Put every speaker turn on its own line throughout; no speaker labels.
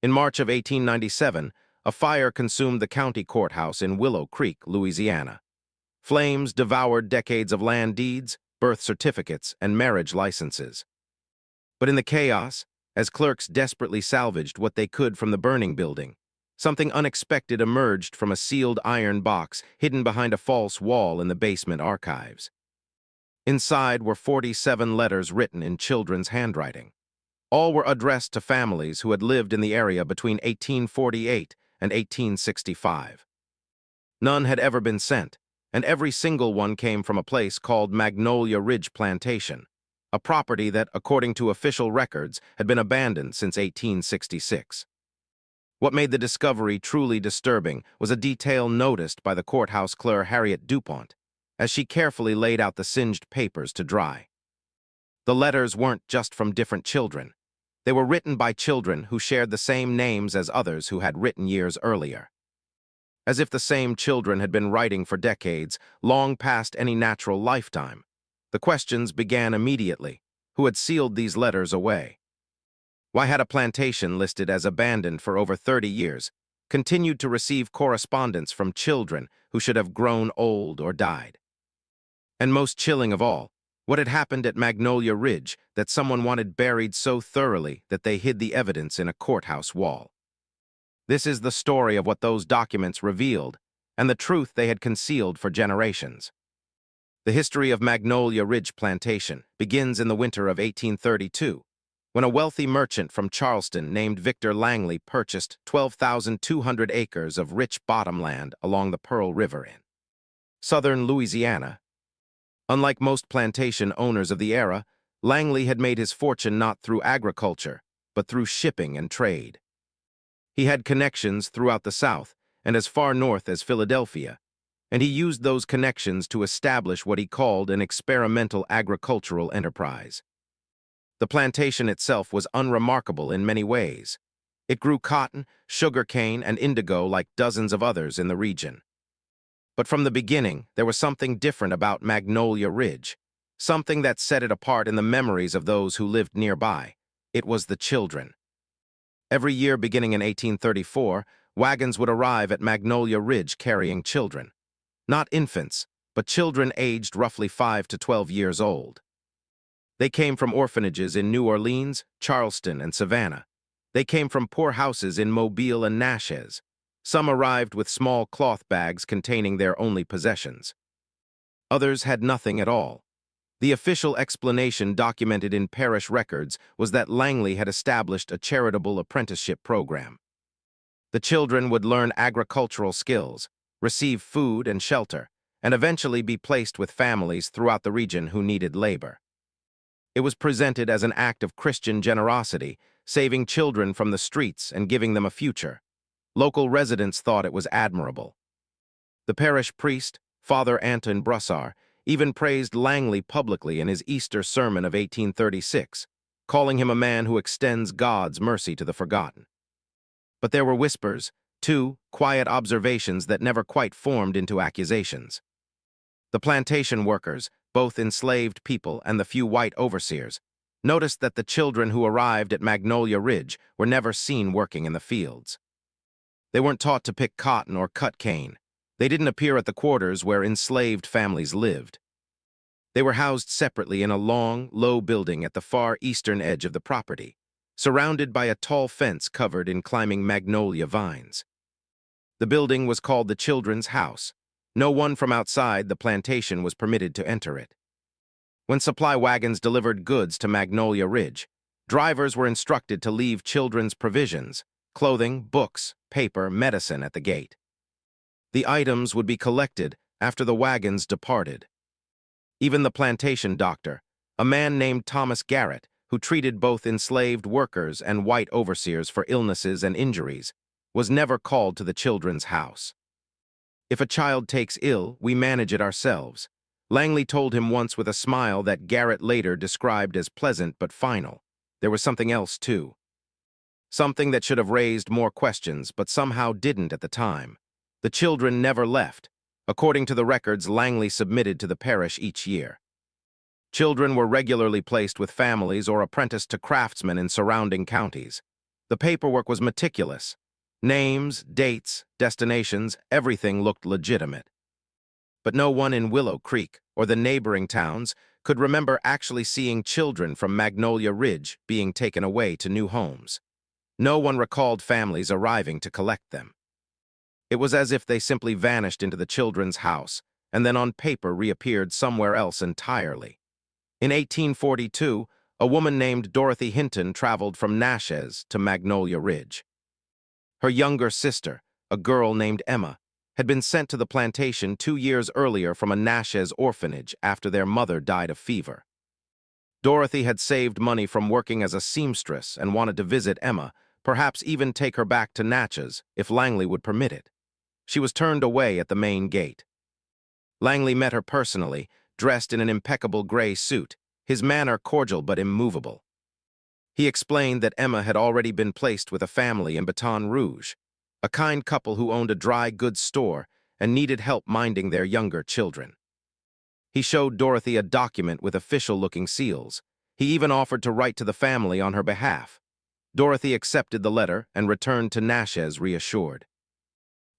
In March of 1897, a fire consumed the county courthouse in Willow Creek, Louisiana. Flames devoured decades of land deeds, birth certificates, and marriage licenses. But in the chaos, as clerks desperately salvaged what they could from the burning building, something unexpected emerged from a sealed iron box hidden behind a false wall in the basement archives. Inside were 47 letters written in children's handwriting. All were addressed to families who had lived in the area between 1848 and 1865. None had ever been sent, and every single one came from a place called Magnolia Ridge Plantation, a property that, according to official records, had been abandoned since 1866. What made the discovery truly disturbing was a detail noticed by the courthouse clerk Harriet DuPont, as she carefully laid out the singed papers to dry. The letters weren't just from different children. They were written by children who shared the same names as others who had written years earlier. As if the same children had been writing for decades, long past any natural lifetime. The questions began immediately. Who had sealed these letters away? Why had a plantation listed as abandoned for over 30 years continued to receive correspondence from children who should have grown old or died? And most chilling of all, what had happened at Magnolia Ridge that someone wanted buried so thoroughly that they hid the evidence in a courthouse wall? This is the story of what those documents revealed and the truth they had concealed for generations. The history of Magnolia Ridge Plantation begins in the winter of 1832, when a wealthy merchant from Charleston named Victor Langley purchased 12,200 acres of rich bottomland along the Pearl River in southern Louisiana. Unlike most plantation owners of the era, Langley had made his fortune not through agriculture, but through shipping and trade. He had connections throughout the South and as far north as Philadelphia, and he used those connections to establish what he called an experimental agricultural enterprise. The plantation itself was unremarkable in many ways. It grew cotton, sugar cane, and indigo like dozens of others in the region. But from the beginning, there was something different about Magnolia Ridge, something that set it apart in the memories of those who lived nearby. It was the children. Every year beginning in 1834, wagons would arrive at Magnolia Ridge carrying children. Not infants, but children aged roughly 5 to 12 years old. They came from orphanages in New Orleans, Charleston, and Savannah. They came from poor houses in Mobile and Natchez. Some arrived with small cloth bags containing their only possessions. Others had nothing at all. The official explanation documented in parish records was that Langley had established a charitable apprenticeship program. The children would learn agricultural skills, receive food and shelter, and eventually be placed with families throughout the region who needed labor. It was presented as an act of Christian generosity, saving children from the streets and giving them a future. Local residents thought it was admirable. The parish priest, Father Anton Brussar, even praised Langley publicly in his Easter sermon of 1836, calling him a man who extends God's mercy to the forgotten. But there were whispers, too, quiet observations that never quite formed into accusations. The plantation workers, both enslaved people and the few white overseers, noticed that the children who arrived at Magnolia Ridge were never seen working in the fields. They weren't taught to pick cotton or cut cane. They didn't appear at the quarters where enslaved families lived. They were housed separately in a long, low building at the far eastern edge of the property, surrounded by a tall fence covered in climbing magnolia vines. The building was called the Children's House. No one from outside the plantation was permitted to enter it. When supply wagons delivered goods to Magnolia Ridge, drivers were instructed to leave children's provisions, clothing, books, paper, medicine at the gate. The items would be collected after the wagons departed. Even the plantation doctor, a man named Thomas Garrett, who treated both enslaved workers and white overseers for illnesses and injuries, was never called to the Children's House. "If a child takes ill, we manage it ourselves," Langley told him once with a smile that Garrett later described as pleasant but final. There was something else, too. Something that should have raised more questions, but somehow didn't at the time. The children never left, according to the records Langley submitted to the parish each year. Children were regularly placed with families or apprenticed to craftsmen in surrounding counties. The paperwork was meticulous. Names, dates, destinations, everything looked legitimate. But no one in Willow Creek or the neighboring towns could remember actually seeing children from Magnolia Ridge being taken away to new homes. No one recalled families arriving to collect them. It was as if they simply vanished into the children's house and then on paper reappeared somewhere else entirely. In 1842, a woman named Dorothy Hinton traveled from Natchez to Magnolia Ridge. Her younger sister, a girl named Emma, had been sent to the plantation 2 years earlier from a Natchez orphanage after their mother died of fever. Dorothy had saved money from working as a seamstress and wanted to visit Emma, perhaps even take her back to Natchez if Langley would permit it. She was turned away at the main gate. Langley met her personally, dressed in an impeccable gray suit, his manner cordial but immovable. He explained that Emma had already been placed with a family in Baton Rouge, a kind couple who owned a dry goods store and needed help minding their younger children. He showed Dorothy a document with official-looking seals. He even offered to write to the family on her behalf. Dorothy accepted the letter and returned to Natchez reassured.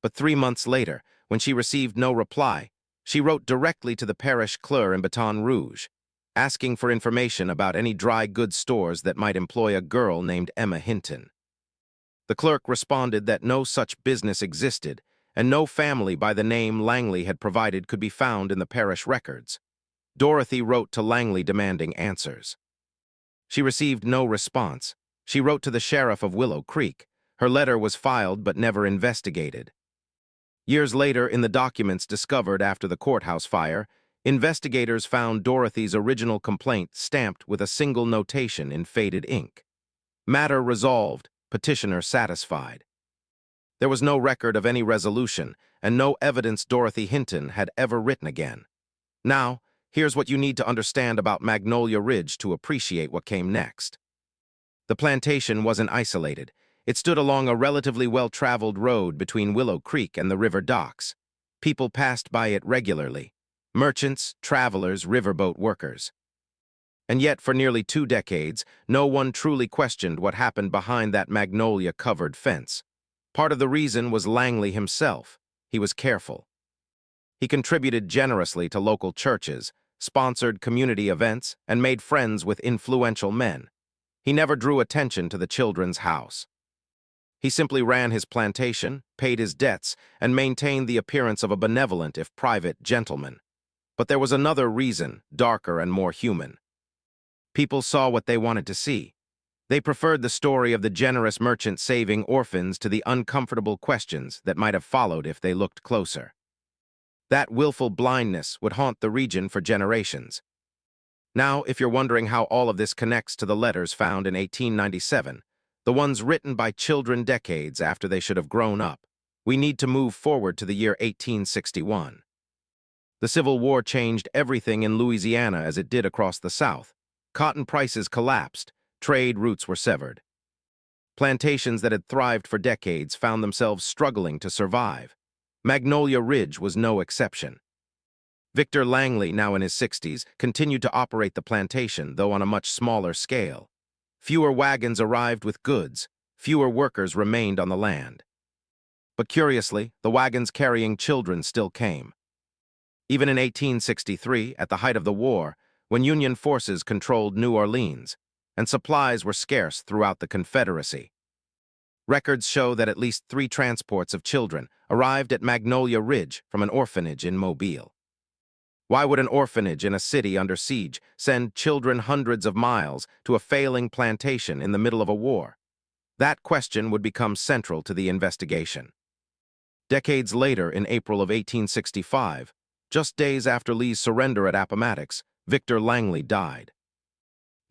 But 3 months later, when she received no reply, she wrote directly to the parish clerk in Baton Rouge, asking for information about any dry goods stores that might employ a girl named Emma Hinton. The clerk responded that no such business existed, and no family by the name Langley had provided could be found in the parish records. Dorothy wrote to Langley demanding answers. She received no response. She wrote to the sheriff of Willow Creek. Her letter was filed but never investigated. Years later, in the documents discovered after the courthouse fire, investigators found Dorothy's original complaint stamped with a single notation in faded ink. Matter resolved, petitioner satisfied. There was no record of any resolution, and no evidence Dorothy Hinton had ever written again. Now, here's what you need to understand about Magnolia Ridge to appreciate what came next. The plantation wasn't isolated. It stood along a relatively well-traveled road between Willow Creek and the river docks. People passed by it regularly. Merchants, travelers, riverboat workers. And yet, for nearly 2 decades, no one truly questioned what happened behind that magnolia-covered fence. Part of the reason was Langley himself. He was careful. He contributed generously to local churches, sponsored community events, and made friends with influential men. He never drew attention to the children's house. He simply ran his plantation, paid his debts, and maintained the appearance of a benevolent if private gentleman. But there was another reason, darker and more human. People saw what they wanted to see. They preferred the story of the generous merchant saving orphans to the uncomfortable questions that might have followed if they looked closer. That willful blindness would haunt the region for generations. Now, if you're wondering how all of this connects to the letters found in 1897, the ones written by children decades after they should have grown up, we need to move forward to the year 1861. The Civil War changed everything in Louisiana as it did across the South. Cotton prices collapsed, trade routes were severed. Plantations that had thrived for decades found themselves struggling to survive. Magnolia Ridge was no exception. Victor Langley, now in his 60s, continued to operate the plantation, though on a much smaller scale. Fewer wagons arrived with goods, fewer workers remained on the land. But curiously, the wagons carrying children still came. Even in 1863, at the height of the war, when Union forces controlled New Orleans, and supplies were scarce throughout the Confederacy. Records show that at least 3 transports of children arrived at Magnolia Ridge from an orphanage in Mobile. Why would an orphanage in a city under siege send children hundreds of miles to a failing plantation in the middle of a war? That question would become central to the investigation. Decades later, in April of 1865, just days after Lee's surrender at Appomattox, Victor Langley died.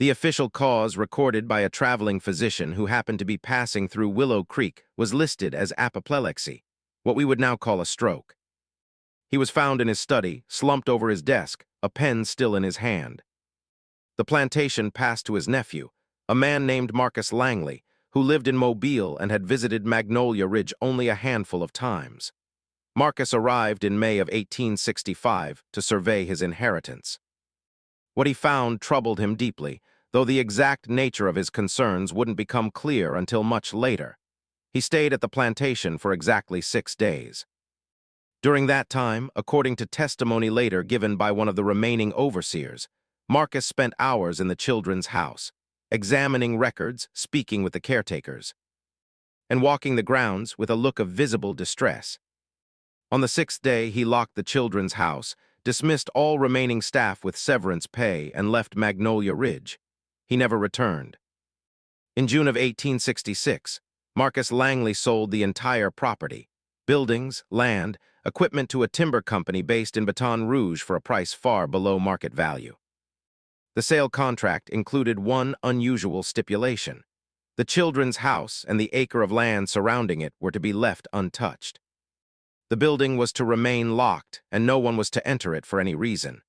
The official cause, recorded by a traveling physician who happened to be passing through Willow Creek, was listed as apoplexy, what we would now call a stroke. He was found in his study, slumped over his desk, a pen still in his hand. The plantation passed to his nephew, a man named Marcus Langley, who lived in Mobile and had visited Magnolia Ridge only a handful of times. Marcus arrived in May of 1865 to survey his inheritance. What he found troubled him deeply. though the exact nature of his concerns wouldn't become clear until much later. He stayed at the plantation for exactly 6 days. During that time, according to testimony later given by one of the remaining overseers, Marcus spent hours in the children's house, examining records, speaking with the caretakers, and walking the grounds with a look of visible distress. On the 6th day, he locked the children's house, dismissed all remaining staff with severance pay, and left Magnolia Ridge. He never returned. In June of 1866, Marcus Langley sold the entire property, buildings, land, equipment to a timber company based in Baton Rouge for a price far below market value. The sale contract included one unusual stipulation. The children's house and the acre of land surrounding it were to be left untouched. The building was to remain locked, and no one was to enter it for any reason.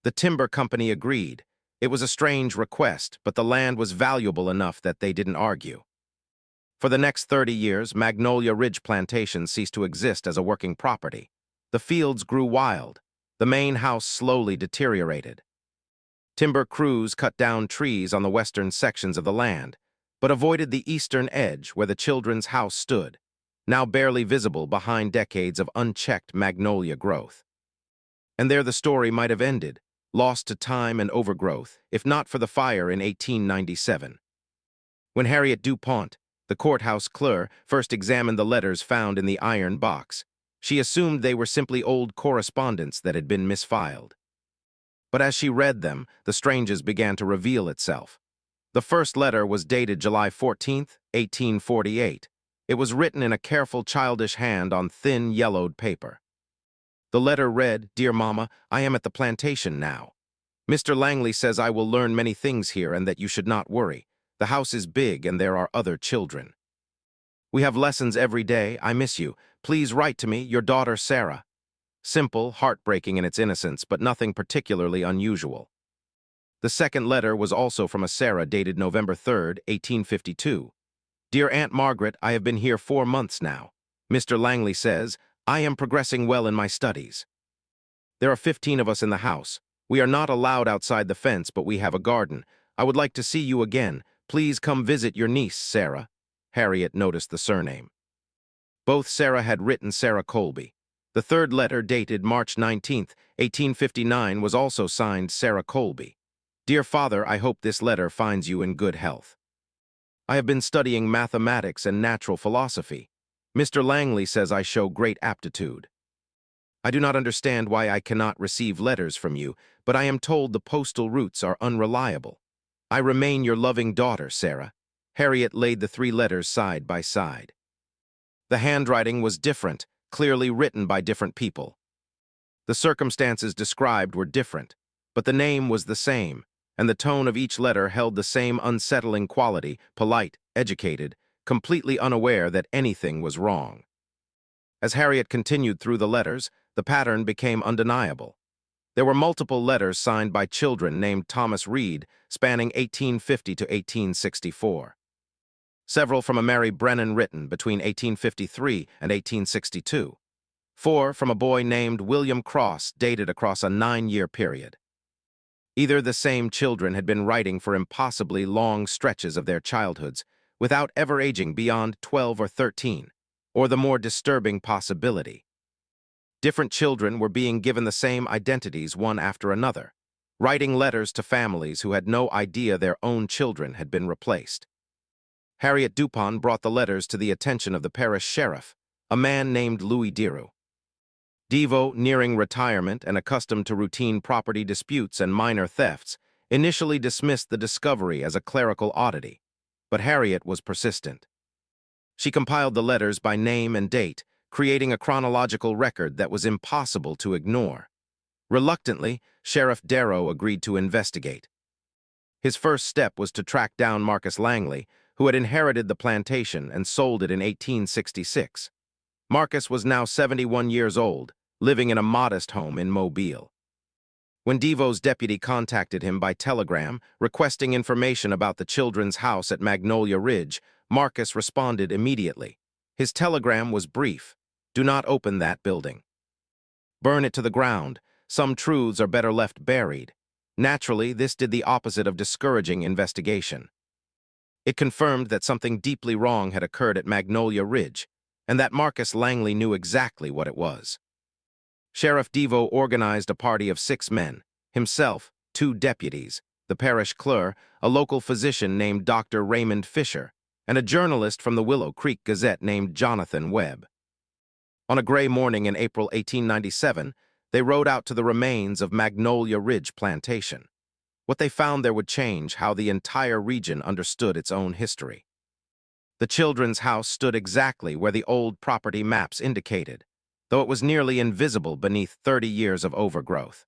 The timber company agreed. It was a strange request, but the land was valuable enough that they didn't argue. For the next 30 years, Magnolia Ridge Plantation ceased to exist as a working property. The fields grew wild. The main house slowly deteriorated. Timber crews cut down trees on the western sections of the land, but avoided the eastern edge where the children's house stood, now barely visible behind decades of unchecked magnolia growth. And there the story might have ended, lost to time and overgrowth, if not for the fire in 1897. When Harriet DuPont, the courthouse clerk, first examined the letters found in the iron box, she assumed they were simply old correspondence that had been misfiled. But as she read them, the strangeness began to reveal itself. The first letter was dated July 14, 1848. It was written in a careful, childish hand on thin, yellowed paper. The letter read, "Dear Mama, I am at the plantation now. Mr. Langley says I will learn many things here and that you should not worry. The house is big and there are other children. We have lessons every day. I miss you. Please write to me, your daughter Sarah." Simple, heartbreaking in its innocence, but nothing particularly unusual. The second letter was also from a Sarah dated November 3, 1852. "Dear Aunt Margaret, I have been here 4 months now. Mr. Langley says, I am progressing well in my studies. There are 15 of us in the house. We are not allowed outside the fence, but we have a garden. I would like to see you again. Please come visit your niece, Sarah." Harriet noticed the surname. Both Sarah had written Sarah Colby. The third letter, dated March 19, 1859, was also signed Sarah Colby. "Dear Father, I hope this letter finds you in good health. I have been studying mathematics and natural philosophy. Mr. Langley says I show great aptitude. I do not understand why I cannot receive letters from you, but I am told the postal routes are unreliable. I remain your loving daughter, Sarah." Harriet laid the 3 letters side by side. The handwriting was different, clearly written by different people. The circumstances described were different, but the name was the same, and the tone of each letter held the same unsettling quality, polite, educated, completely unaware that anything was wrong. As Harriet continued through the letters, the pattern became undeniable. There were multiple letters signed by children named Thomas Reed, spanning 1850 to 1864. Several from a Mary Brennan written between 1853 and 1862. 4 from a boy named William Cross, dated across a 9-year period. Either the same children had been writing for impossibly long stretches of their childhoods, without ever aging beyond 12 or 13, or the more disturbing possibility. Different children were being given the same identities one after another, writing letters to families who had no idea their own children had been replaced. Harriet DuPont brought the letters to the attention of the parish sheriff, a man named Louis Deroux. Devo, nearing retirement and accustomed to routine property disputes and minor thefts, initially dismissed the discovery as a clerical oddity, but Harriet was persistent. She compiled the letters by name and date, creating a chronological record that was impossible to ignore. Reluctantly, Sheriff Darrow agreed to investigate. His first step was to track down Marcus Langley, who had inherited the plantation and sold it in 1866. Marcus was now 71 years old, living in a modest home in Mobile. When Devo's deputy contacted him by telegram, requesting information about the children's house at Magnolia Ridge, Marcus responded immediately. His telegram was brief: "Do not open that building. Burn it to the ground. Some truths are better left buried." Naturally, this did the opposite of discouraging investigation. It confirmed that something deeply wrong had occurred at Magnolia Ridge, and that Marcus Langley knew exactly what it was. Sheriff Devo organized a party of 6 men, himself, 2 deputies, the parish clerk, a local physician named Dr. Raymond Fisher, and a journalist from the Willow Creek Gazette named Jonathan Webb. On a gray morning in April 1897, they rode out to the remains of Magnolia Ridge Plantation. What they found there would change how the entire region understood its own history. The children's house stood exactly where the old property maps indicated, though it was nearly invisible beneath 30 years of overgrowth.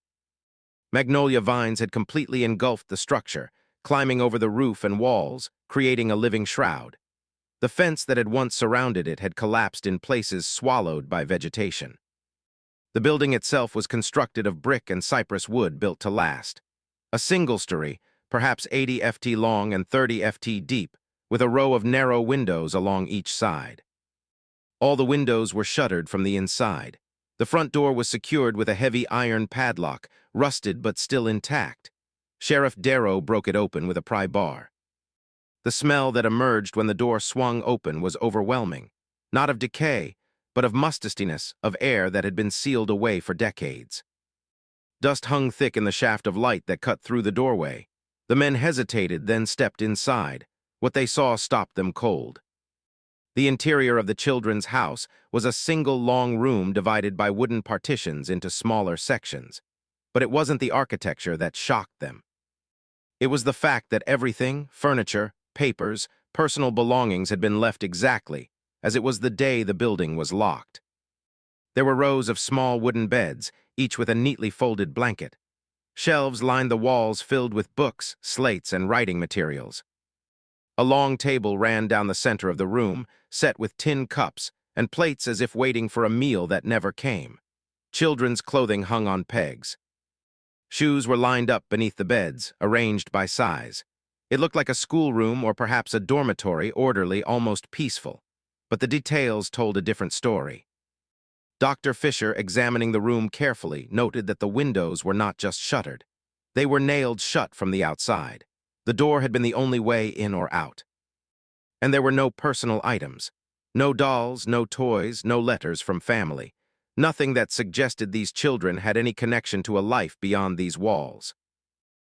Magnolia vines had completely engulfed the structure, climbing over the roof and walls, creating a living shroud. The fence that had once surrounded it had collapsed in places, swallowed by vegetation. The building itself was constructed of brick and cypress wood built to last. A single-story, perhaps 80 ft long and 30 ft deep, with a row of narrow windows along each side. All the windows were shuttered from the inside. The front door was secured with a heavy iron padlock, rusted but still intact. Sheriff Darrow broke it open with a pry bar. The smell that emerged when the door swung open was overwhelming, not of decay, but of mustiness, of air that had been sealed away for decades. Dust hung thick in the shaft of light that cut through the doorway. The men hesitated, then stepped inside. What they saw stopped them cold. The interior of the children's house was a single long room divided by wooden partitions into smaller sections. But it wasn't the architecture that shocked them. It was the fact that everything, furniture, papers, personal belongings had been left exactly as it was the day the building was locked. There were rows of small wooden beds, each with a neatly folded blanket. Shelves lined the walls filled with books, slates, and writing materials. A long table ran down the center of the room, set with tin cups and plates as if waiting for a meal that never came. Children's clothing hung on pegs. Shoes were lined up beneath the beds, arranged by size. It looked like a schoolroom or perhaps a dormitory, orderly, almost peaceful. But the details told a different story. Dr. Fisher, examining the room carefully, noted that the windows were not just shuttered. They were nailed shut from the outside. The door had been the only way in or out. And there were no personal items. No dolls, no toys, no letters from family. Nothing that suggested these children had any connection to a life beyond these walls.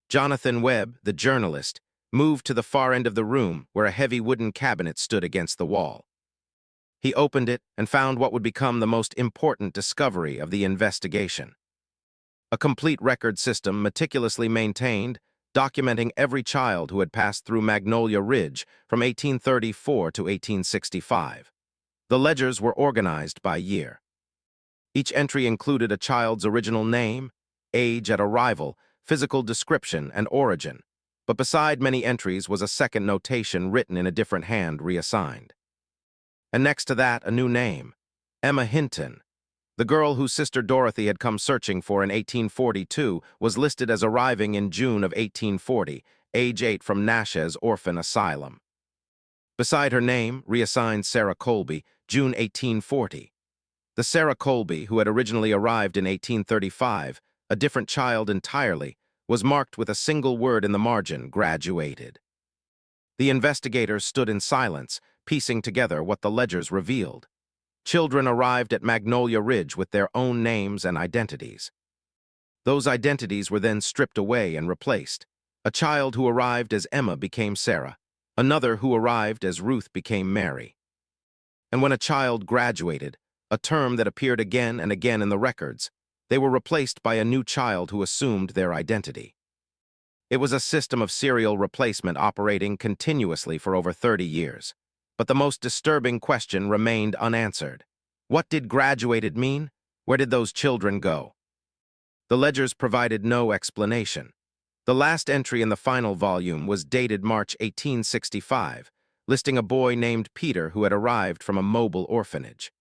Jonathan Webb, the journalist, moved to the far end of the room where a heavy wooden cabinet stood against the wall. He opened it and found what would become the most important discovery of the investigation. A complete record system meticulously maintained, documenting every child who had passed through Magnolia Ridge from 1834 to 1865. The ledgers were organized by year. Each entry included a child's original name, age at arrival, physical description, and origin. But beside many entries was a second notation written in a different hand reassigned. And next to that, a new name, Emma Hinton. The girl whose sister Dorothy had come searching for in 1842 was listed as arriving in June of 1840, age 8, from Natchez Orphan Asylum. Beside her name, reassigned Sarah Colby, June 1840. The Sarah Colby, who had originally arrived in 1835, a different child entirely, was marked with a single word in the margin, graduated. The investigators stood in silence, piecing together what the ledgers revealed. Children arrived at Magnolia Ridge with their own names and identities. Those identities were then stripped away and replaced. A child who arrived as Emma became Sarah. Another who arrived as Ruth became Mary. And when a child graduated, a term that appeared again and again in the records, they were replaced by a new child who assumed their identity. It was a system of serial replacement operating continuously for over 30 years. But the most disturbing question remained unanswered. What did graduated mean? Where did those children go? The ledgers provided no explanation. The last entry in the final volume was dated March 1865, listing a boy named Peter who had arrived from a mobile orphanage.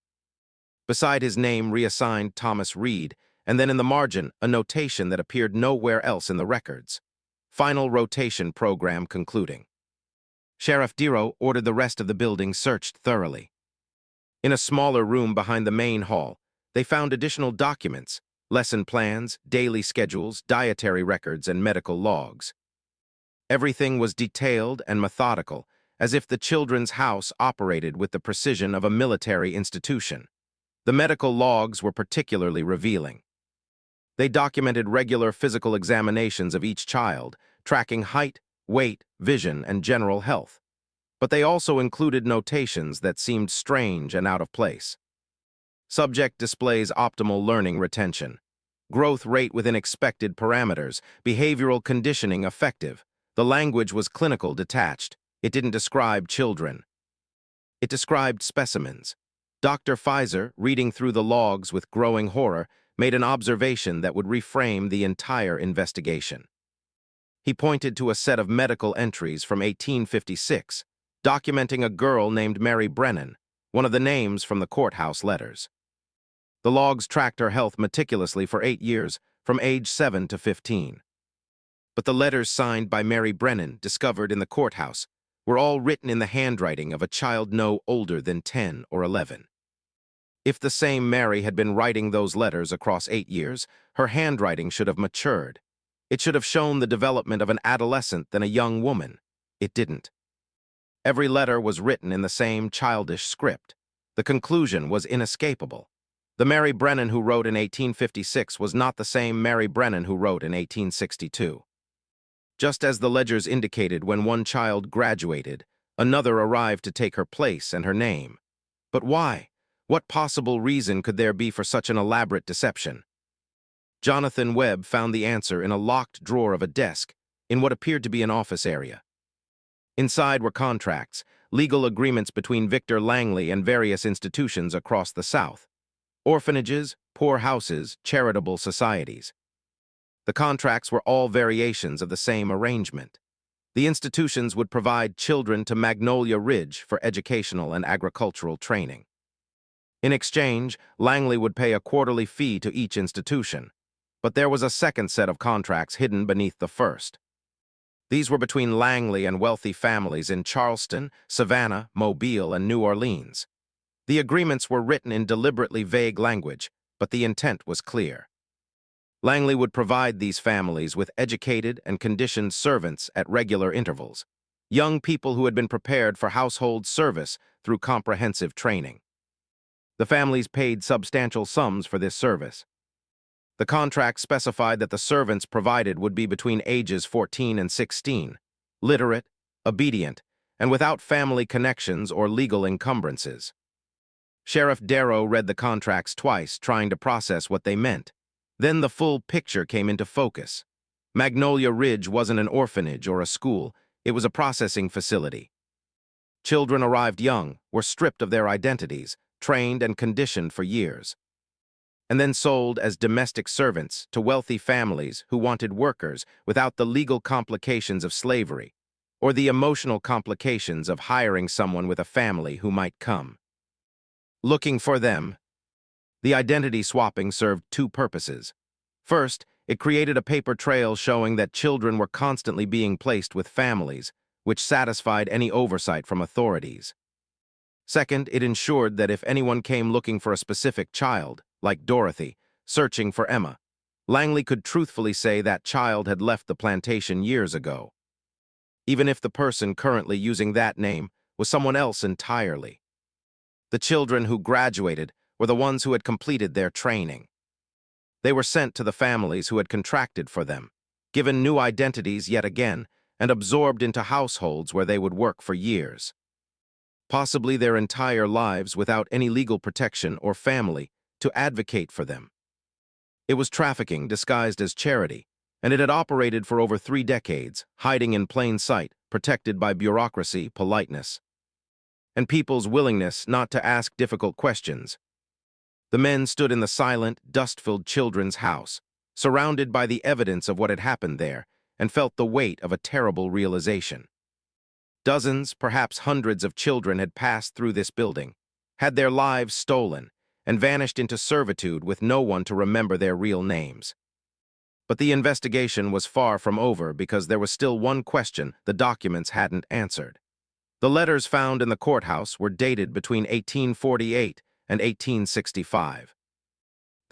Beside his name reassigned Thomas Reed, and then in the margin a notation that appeared nowhere else in the records. Final rotation program concluding. Sheriff Darrow ordered the rest of the building searched thoroughly. In a smaller room behind the main hall, they found additional documents, lesson plans, daily schedules, dietary records, and medical logs. Everything was detailed and methodical, as if the children's house operated with the precision of a military institution. The medical logs were particularly revealing. They documented regular physical examinations of each child, tracking height, weight, vision, and general health. But they also included notations that seemed strange and out of place. Subject displays optimal learning retention. Growth rate within expected parameters. Behavioral conditioning effective. The language was clinical detached. It didn't describe children. It described specimens. Dr. Pfizer, reading through the logs with growing horror, made an observation that would reframe the entire investigation. He pointed to a set of medical entries from 1856, documenting a girl named Mary Brennan, one of the names from the courthouse letters. The logs tracked her health meticulously for 8 years, from age 7 to 15. But the letters signed by Mary Brennan, discovered in the courthouse, were all written in the handwriting of a child no older than 10 or 11. If the same Mary had been writing those letters across 8 years, her handwriting should have matured. It should have shown the development of an adolescent than a young woman. It didn't. Every letter was written in the same childish script. The conclusion was inescapable. The Mary Brennan who wrote in 1856 was not the same Mary Brennan who wrote in 1862. Just as the ledgers indicated, when one child graduated, another arrived to take her place and her name. But why? What possible reason could there be for such an elaborate deception? Jonathan Webb found the answer in a locked drawer of a desk in what appeared to be an office area. Inside were contracts, legal agreements between Victor Langley and various institutions across the South. Orphanages, poor houses, charitable societies. The contracts were all variations of the same arrangement. The institutions would provide children to Magnolia Ridge for educational and agricultural training. In exchange, Langley would pay a quarterly fee to each institution. But there was a second set of contracts hidden beneath the first. These were between Langley and wealthy families in Charleston, Savannah, Mobile, and New Orleans. The agreements were written in deliberately vague language, but the intent was clear. Langley would provide these families with educated and conditioned servants at regular intervals, young people who had been prepared for household service through comprehensive training. The families paid substantial sums for this service. The contract specified that the servants provided would be between ages 14 and 16, literate, obedient, and without family connections or legal encumbrances. Sheriff Darrow read the contracts twice, trying to process what they meant. Then the full picture came into focus. Magnolia Ridge wasn't an orphanage or a school, it was a processing facility. Children arrived young, were stripped of their identities, trained and conditioned for years, and then sold as domestic servants to wealthy families who wanted workers without the legal complications of slavery or the emotional complications of hiring someone with a family who might come looking for them. The identity swapping served two purposes. First, it created a paper trail showing that children were constantly being placed with families, which satisfied any oversight from authorities. Second, it ensured that if anyone came looking for a specific child, like Dorothy, searching for Emma, Langley could truthfully say that child had left the plantation years ago, even if the person currently using that name was someone else entirely. The children who graduated were the ones who had completed their training. They were sent to the families who had contracted for them, given new identities yet again, and absorbed into households where they would work for years, possibly their entire lives, without any legal protection or family to advocate for them. It was trafficking disguised as charity, and it had operated for over 3 decades, hiding in plain sight, protected by bureaucracy, politeness, and people's willingness not to ask difficult questions. The men stood in the silent, dust-filled children's house, surrounded by the evidence of what had happened there, and felt the weight of a terrible realization. Dozens, perhaps hundreds of children had passed through this building, had their lives stolen, and vanished into servitude with no one to remember their real names. But the investigation was far from over, because there was still one question the documents hadn't answered. The letters found in the courthouse were dated between 1848 and 1865.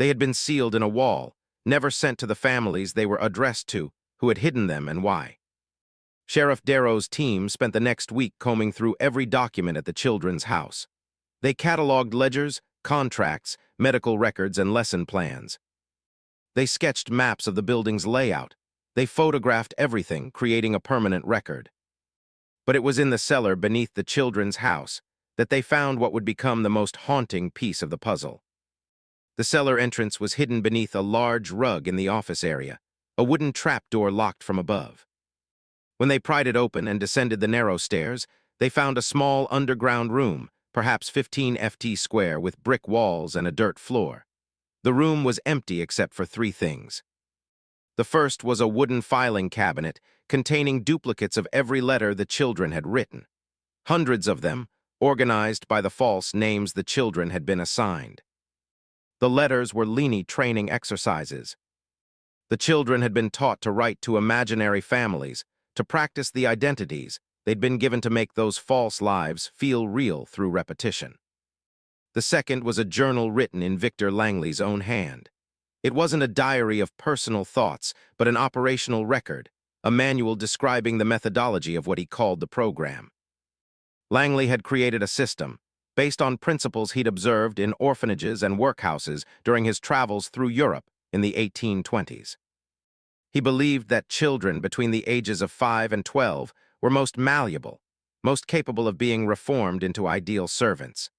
They had been sealed in a wall, never sent to the families they were addressed to, who had hidden them and why. Sheriff Darrow's team spent the next week combing through every document at the children's house. They cataloged ledgers, contracts, medical records, and lesson plans. They sketched maps of the building's layout. They photographed everything, creating a permanent record. But it was in the cellar beneath the children's house that they found what would become the most haunting piece of the puzzle. The cellar entrance was hidden beneath a large rug in the office area, a wooden trapdoor locked from above. When they pried it open and descended the narrow stairs, they found a small underground room, perhaps 15 ft square, with brick walls and a dirt floor. The room was empty except for three things. The first was a wooden filing cabinet containing duplicates of every letter the children had written. Hundreds of them, organized by the false names the children had been assigned. The letters were Leany training exercises. The children had been taught to write to imaginary families, to practice the identities they'd been given to make those false lives feel real through repetition. The second was a journal written in Victor Langley's own hand. It wasn't a diary of personal thoughts, but an operational record, a manual describing the methodology of what he called the program. Langley had created a system, based on principles he'd observed in orphanages and workhouses during his travels through Europe in the 1820s. He believed that children between the ages of 5 and 12 were most malleable, most capable of being reformed into ideal servants.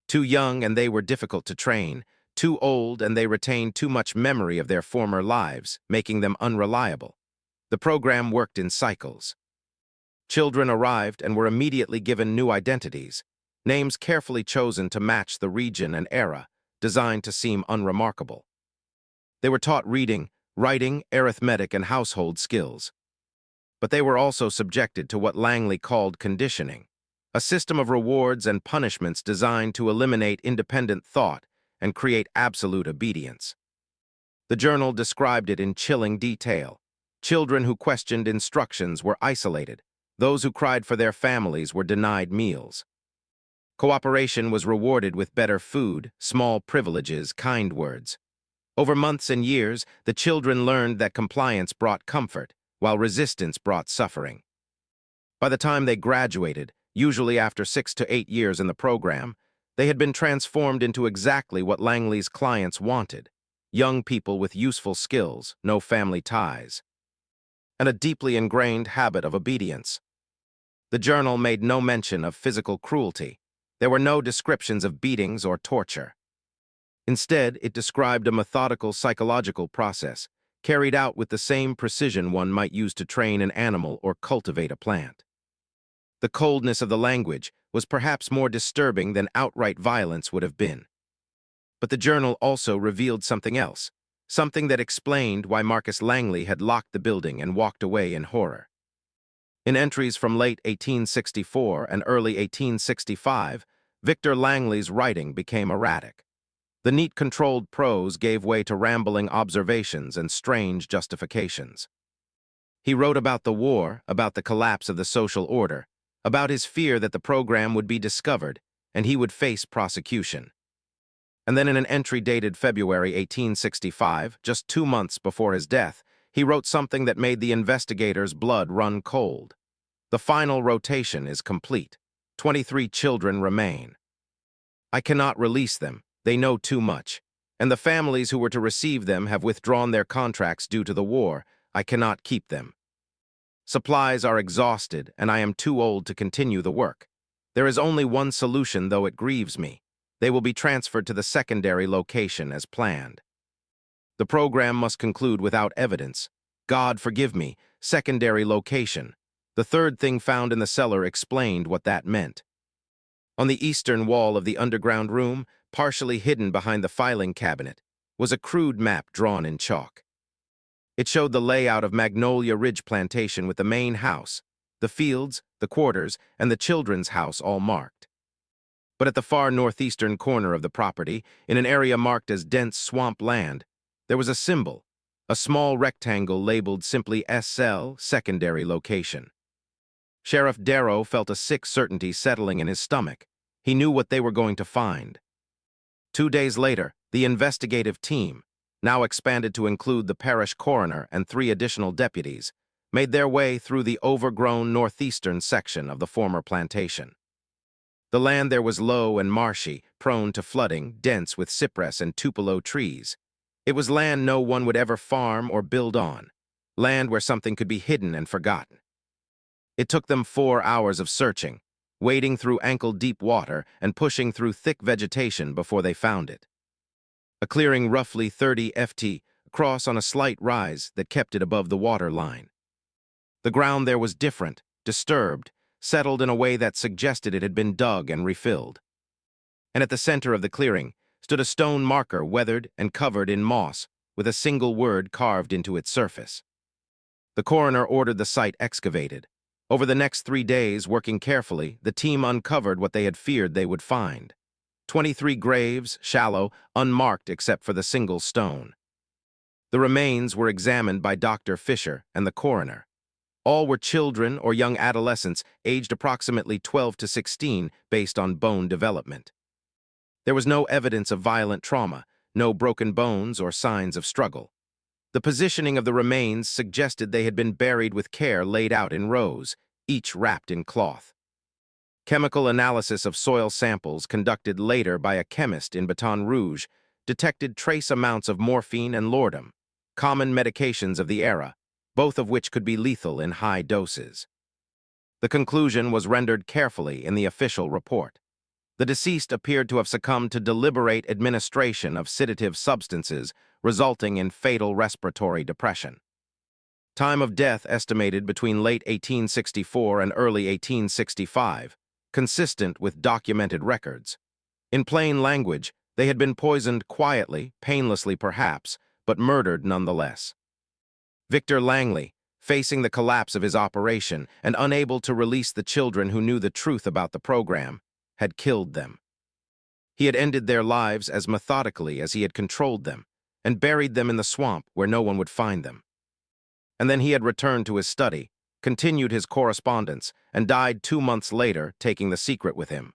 Too young and they were difficult to train, too old and they retained too much memory of their former lives, making them unreliable. The program worked in cycles. Children arrived and were immediately given new identities, names carefully chosen to match the region and era, designed to seem unremarkable. They were taught reading, writing, arithmetic, and household skills. But they were also subjected to what Langley called conditioning, a system of rewards and punishments designed to eliminate independent thought and create absolute obedience. The journal described it in chilling detail. Children who questioned instructions were isolated. Those who cried for their families were denied meals. Cooperation was rewarded with better food, small privileges, kind words. Over months and years, the children learned that compliance brought comfort, while resistance brought suffering. By the time they graduated, usually after 6 to 8 years in the program, they had been transformed into exactly what Langley's clients wanted: young people with useful skills, no family ties, and a deeply ingrained habit of obedience. The journal made no mention of physical cruelty. There were no descriptions of beatings or torture. Instead, it described a methodical psychological process, carried out with the same precision one might use to train an animal or cultivate a plant. The coldness of the language was perhaps more disturbing than outright violence would have been. But the journal also revealed something else, something that explained why Marcus Langley had locked the building and walked away in horror. In entries from late 1864 and early 1865, Victor Langley's writing became erratic. The neat, controlled prose gave way to rambling observations and strange justifications. He wrote about the war, about the collapse of the social order, about his fear that the program would be discovered and he would face prosecution. And then in an entry dated February 1865, just 2 months before his death, he wrote something that made the investigators' blood run cold. The final rotation is complete. 23 children remain. I cannot release them. They know too much. And the families who were to receive them have withdrawn their contracts due to the war. I cannot keep them. Supplies are exhausted, and I am too old to continue the work. There is only one solution, though it grieves me. They will be transferred to the secondary location as planned. The program must conclude without evidence. God forgive me, secondary location. The third thing found in the cellar explained what that meant. On the eastern wall of the underground room, partially hidden behind the filing cabinet, was a crude map drawn in chalk. It showed the layout of Magnolia Ridge Plantation with the main house, the fields, the quarters, and the children's house all marked. But at the far northeastern corner of the property, in an area marked as dense swamp land, there was a symbol, a small rectangle labeled simply SL, secondary location. Sheriff Darrow felt a sick certainty settling in his stomach. He knew what they were going to find. 2 days later, The investigative team, now expanded to include the parish coroner and 3 additional deputies, made their way through the overgrown northeastern section of the former plantation. The land there was low and marshy, prone to flooding, dense with cypress and tupelo trees. It was land no one would ever farm or build on, land where something could be hidden and forgotten. It took them 4 hours of searching, wading through ankle-deep water and pushing through thick vegetation before they found it. A clearing roughly 30 ft across on a slight rise that kept it above the water line. The ground there was different, disturbed, settled in a way that suggested it had been dug and refilled. And at the center of the clearing stood a stone marker weathered and covered in moss, with a single word carved into its surface. The coroner ordered the site excavated. Over the next 3 days, working carefully, the team uncovered what they had feared they would find. 23 graves, shallow, unmarked except for the single stone. The remains were examined by Dr. Fisher and the coroner. All were children or young adolescents aged approximately 12 to 16 based on bone development. There was no evidence of violent trauma, no broken bones or signs of struggle. The positioning of the remains suggested they had been buried with care, laid out in rows, each wrapped in cloth. Chemical analysis of soil samples conducted later by a chemist in Baton Rouge detected trace amounts of morphine and laudanum, common medications of the era, both of which could be lethal in high doses. The conclusion was rendered carefully in the official report. The deceased appeared to have succumbed to deliberate administration of sedative substances, resulting in fatal respiratory depression. Time of death estimated between late 1864 and early 1865, consistent with documented records. In plain language, they had been poisoned quietly, painlessly perhaps, but murdered nonetheless. Victor Langley, facing the collapse of his operation and unable to release the children who knew the truth about the program, had killed them. He had ended their lives as methodically as he had controlled them, and buried them in the swamp where no one would find them. And then he had returned to his study, continued his correspondence, and died 2 months later, taking the secret with him.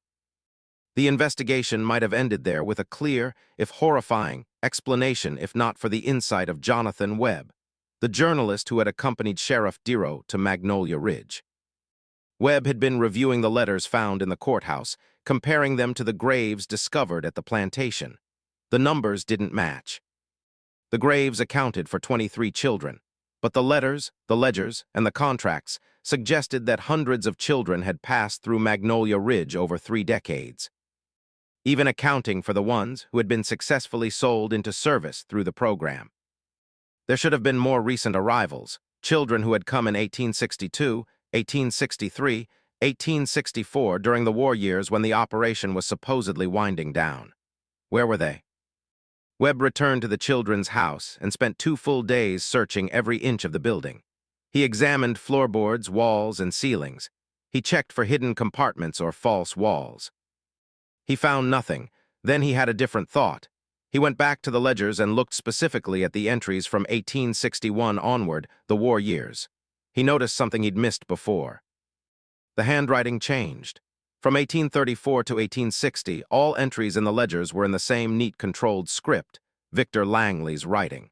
The investigation might have ended there with a clear, if horrifying, explanation if not for the insight of Jonathan Webb, the journalist who had accompanied Sheriff Diro to Magnolia Ridge. Webb had been reviewing the letters found in the courthouse, comparing them to the graves discovered at the plantation. The numbers didn't match. The graves accounted for 23 children, but the letters, the ledgers, and the contracts suggested that hundreds of children had passed through Magnolia Ridge over 3 decades, even accounting for the ones who had been successfully sold into service through the program. There should have been more recent arrivals, children who had come in 1862, 1863, 1864 during the war years when the operation was supposedly winding down. Where were they? Webb returned to the children's house and spent 2 full days searching every inch of the building. He examined floorboards, walls, and ceilings. He checked for hidden compartments or false walls. He found nothing. Then he had a different thought. He went back to the ledgers and looked specifically at the entries from 1861 onward, the war years. He noticed something he'd missed before. The handwriting changed. From 1834 to 1860, all entries in the ledgers were in the same neat, controlled script, Victor Langley's writing.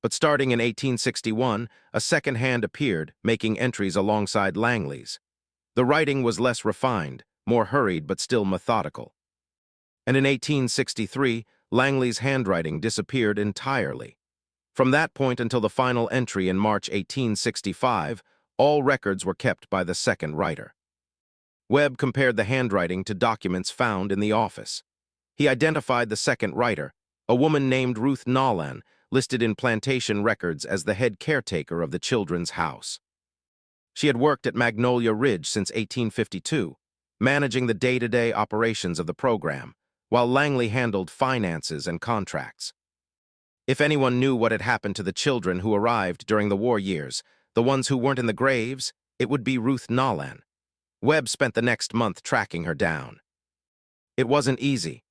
But starting in 1861, a second hand appeared, making entries alongside Langley's. The writing was less refined, more hurried but still methodical. And in 1863, Langley's handwriting disappeared entirely. From that point until the final entry in March 1865, all records were kept by the second writer. Webb compared the handwriting to documents found in the office. He identified the second writer, a woman named Ruth Nolan, listed in plantation records as the head caretaker of the children's house. She had worked at Magnolia Ridge since 1852, managing the day-to-day operations of the program, while Langley handled finances and contracts. If anyone knew what had happened to the children who arrived during the war years, the ones who weren't in the graves, it would be Ruth Nolan. Webb spent the next month tracking her down. It wasn't easy.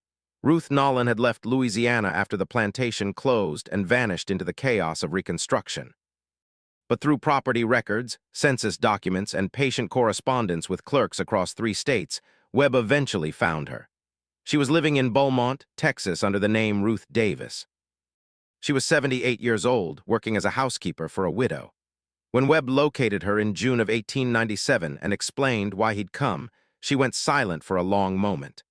Ruth Nolan had left Louisiana after the plantation closed and vanished into the chaos of Reconstruction. But through property records, census documents, and patient correspondence with clerks across 3 states, Webb eventually found her. She was living in Beaumont, Texas under the name Ruth Davis. She was 78 years old, working as a housekeeper for a widow. When Webb located her in June of 1897 and explained why he'd come, she went silent for a long moment.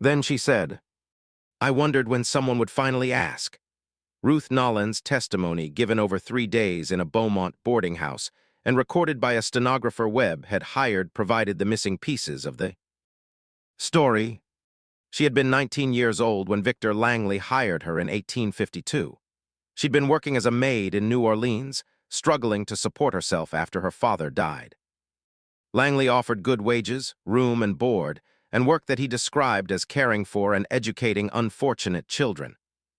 Then she said, "I wondered when someone would finally ask." Ruth Nolan's testimony, given over 3 days in a Beaumont boarding house and recorded by a stenographer Webb had hired, provided the missing pieces of the story. She had been 19 years old when Victor Langley hired her in 1852. She'd been working as a maid in New Orleans, struggling to support herself after her father died. Langley offered good wages, room and board, and work that he described as caring for and educating unfortunate children.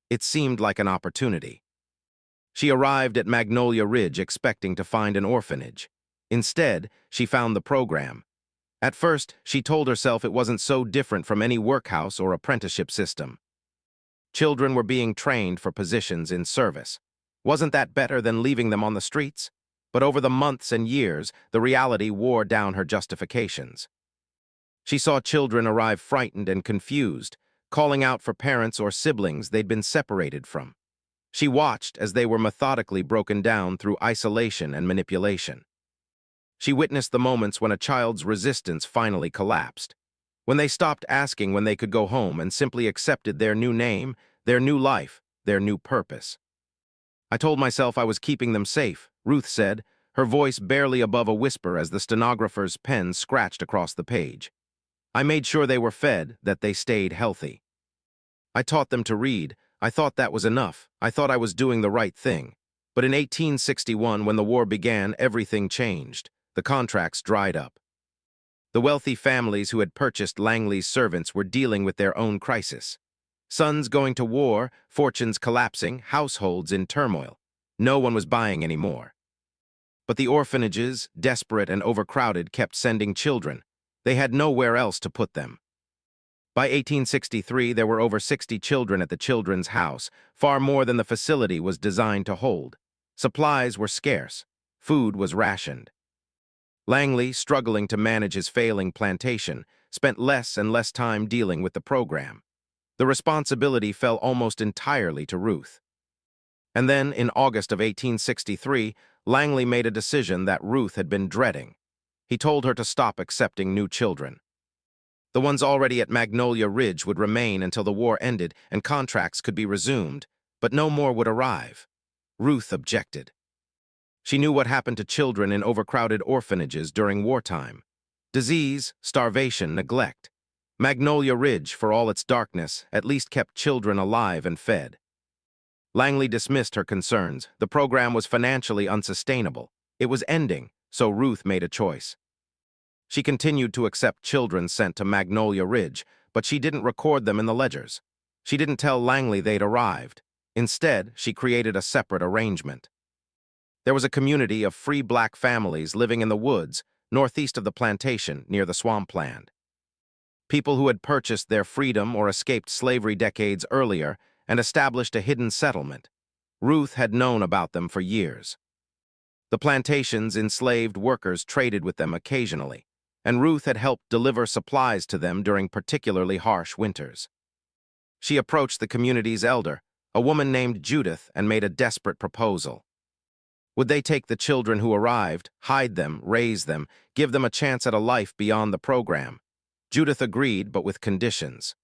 It seemed like an opportunity. She arrived at Magnolia Ridge expecting to find an orphanage. Instead, she found the program. At first, she told herself it wasn't so different from any workhouse or apprenticeship system. Children were being trained for positions in service. Wasn't that better than leaving them on the streets? But over the months and years, the reality wore down her justifications. She saw children arrive frightened and confused, calling out for parents or siblings they'd been separated from. She watched as they were methodically broken down through isolation and manipulation. She witnessed the moments when a child's resistance finally collapsed, when they stopped asking when they could go home and simply accepted their new name, their new life, their new purpose. "I told myself I was keeping them safe," Ruth said, her voice barely above a whisper as the stenographer's pen scratched across the page. "I made sure they were fed, that they stayed healthy. I taught them to read. I thought that was enough. I thought I was doing the right thing. But in 1861, when the war began, everything changed. The contracts dried up. The wealthy families who had purchased Langley's servants were dealing with their own crisis. Sons going to war, fortunes collapsing, households in turmoil. No one was buying anymore. But the orphanages, desperate and overcrowded, kept sending children. They had nowhere else to put them. By 1863, there were over 60 children at the Children's House, far more than the facility was designed to hold. Supplies were scarce. Food was rationed. Langley, struggling to manage his failing plantation, spent less and less time dealing with the program. The responsibility fell almost entirely to Ruth. And then, in August of 1863, Langley made a decision that Ruth had been dreading. He told her to stop accepting new children. The ones already at Magnolia Ridge would remain until the war ended and contracts could be resumed, but no more would arrive. Ruth objected. She knew what happened to children in overcrowded orphanages during wartime. Disease, starvation, neglect. Magnolia Ridge, for all its darkness, at least kept children alive and fed. Langley dismissed her concerns. The program was financially unsustainable. It was ending, so Ruth made a choice. She continued to accept children sent to Magnolia Ridge, but she didn't record them in the ledgers. She didn't tell Langley they'd arrived. Instead, she created a separate arrangement. There was a community of free black families living in the woods, northeast of the plantation, near the swampland. People who had purchased their freedom or escaped slavery decades earlier and established a hidden settlement. Ruth had known about them for years. The plantation's enslaved workers traded with them occasionally, and Ruth had helped deliver supplies to them during particularly harsh winters. She approached the community's elder, a woman named Judith, and made a desperate proposal. Would they take the children who arrived, hide them, raise them, give them a chance at a life beyond the program? Judith agreed, but with conditions.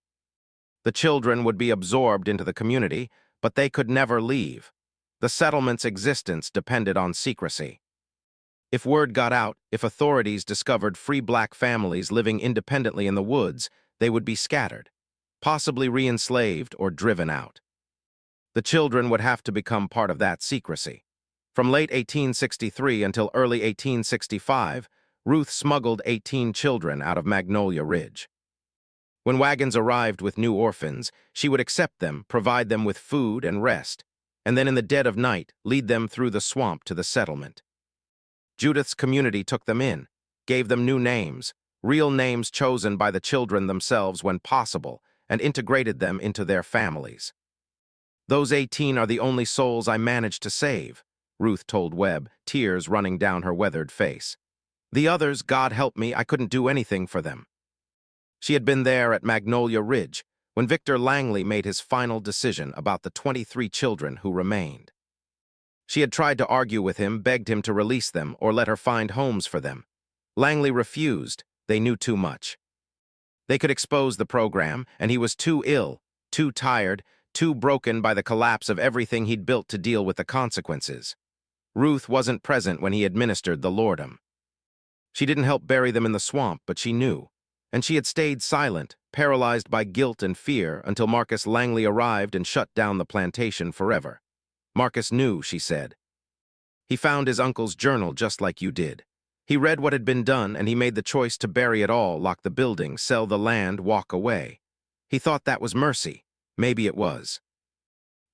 The children would be absorbed into the community, but they could never leave. The settlement's existence depended on secrecy. If word got out, if authorities discovered free black families living independently in the woods, they would be scattered, possibly re-enslaved or driven out. The children would have to become part of that secrecy. From late 1863 until early 1865, Ruth smuggled 18 children out of Magnolia Ridge. When wagons arrived with new orphans, she would accept them, provide them with food and rest, and then in the dead of night, lead them through the swamp to the settlement. Judith's community took them in, gave them new names, real names chosen by the children themselves when possible, and integrated them into their families. "Those 18 are the only souls I managed to save," Ruth told Webb, tears running down her weathered face. "The others, God help me, I couldn't do anything for them." She had been there at Magnolia Ridge when Victor Langley made his final decision about the 23 children who remained. She had tried to argue with him, begged him to release them or let her find homes for them. Langley refused. They knew too much. They could expose the program, and he was too ill, too tired, too broken by the collapse of everything he'd built to deal with the consequences. Ruth wasn't present when he administered the lordom. She didn't help bury them in the swamp, but she knew. And she had stayed silent, paralyzed by guilt and fear, until Marcus Langley arrived and shut down the plantation forever. Marcus knew, she said. He found his uncle's journal just like you did. He read what had been done, and he made the choice to bury it all, lock the building, sell the land, walk away. He thought that was mercy. Maybe it was.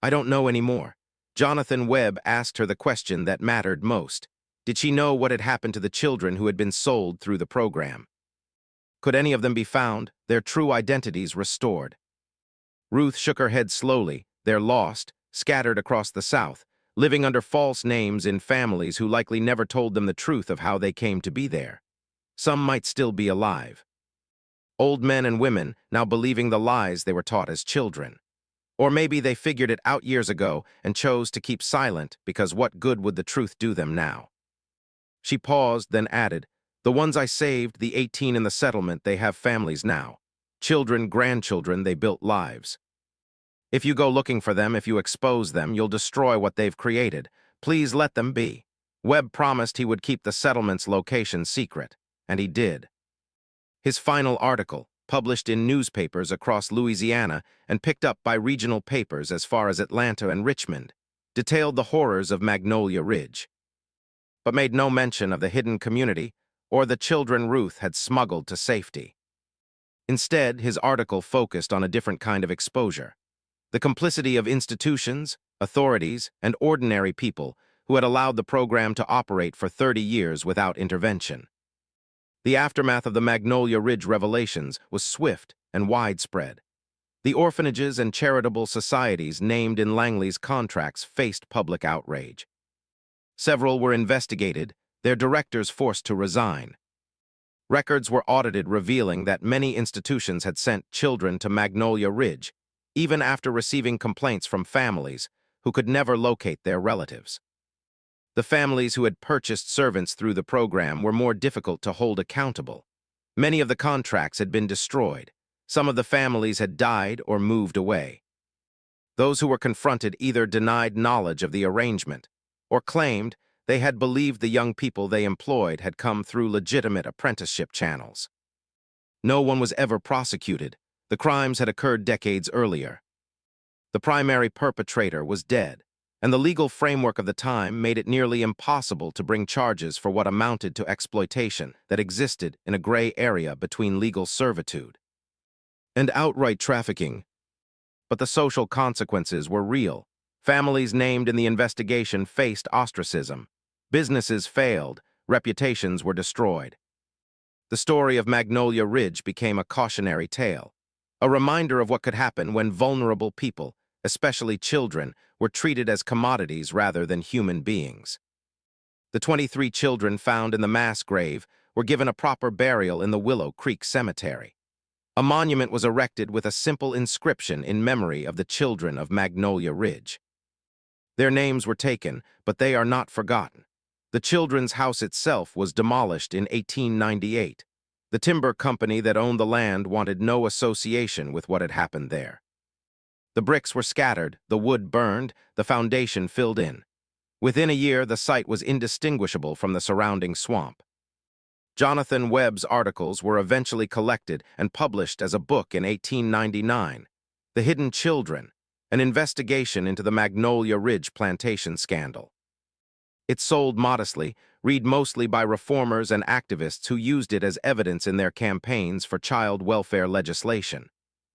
I don't know anymore. Jonathan Webb asked her the question that mattered most. Did she know what had happened to the children who had been sold through the program? Could any of them be found, their true identities restored? Ruth shook her head slowly. They're lost, scattered across the South, living under false names in families who likely never told them the truth of how they came to be there. Some might still be alive. Old men and women now believing the lies they were taught as children. Or maybe they figured it out years ago and chose to keep silent because what good would the truth do them now? She paused, then added, the ones I saved, the 18 in the settlement, they have families now. Children, grandchildren, they built lives. If you go looking for them, if you expose them, you'll destroy what they've created. Please let them be. Webb promised he would keep the settlement's location secret, and he did. His final article, published in newspapers across Louisiana and picked up by regional papers as far as Atlanta and Richmond, detailed the horrors of Magnolia Ridge, but made no mention of the hidden community or the children Ruth had smuggled to safety. Instead, his article focused on a different kind of exposure: the complicity of institutions, authorities, and ordinary people who had allowed the program to operate for 30 years without intervention. The aftermath of the Magnolia Ridge revelations was swift and widespread. The orphanages and charitable societies named in Langley's contracts faced public outrage. Several were investigated, their directors forced to resign. Records were audited revealing that many institutions had sent children to Magnolia Ridge, even after receiving complaints from families who could never locate their relatives. The families who had purchased servants through the program were more difficult to hold accountable. Many of the contracts had been destroyed. Some of the families had died or moved away. Those who were confronted either denied knowledge of the arrangement or claimed they had believed the young people they employed had come through legitimate apprenticeship channels. No one was ever prosecuted. The crimes had occurred decades earlier. The primary perpetrator was dead, and the legal framework of the time made it nearly impossible to bring charges for what amounted to exploitation that existed in a gray area between legal servitude and outright trafficking. But the social consequences were real. Families named in the investigation faced ostracism. Businesses failed. Reputations were destroyed. The story of Magnolia Ridge became a cautionary tale, a reminder of what could happen when vulnerable people, especially children, were treated as commodities rather than human beings. The 23 children found in the mass grave were given a proper burial in the Willow Creek cemetery. A monument was erected with a simple inscription in memory of the children of Magnolia Ridge. Their names were taken, but they are not forgotten. The children's house itself was demolished in 1898. The timber company that owned the land wanted no association with what had happened there. The bricks were scattered, the wood burned, the foundation filled in. Within a year, the site was indistinguishable from the surrounding swamp. Jonathan Webb's articles were eventually collected and published as a book in 1899, The Hidden Children, an investigation into the Magnolia Ridge Plantation scandal. It sold modestly, read mostly by reformers and activists who used it as evidence in their campaigns for child welfare legislation.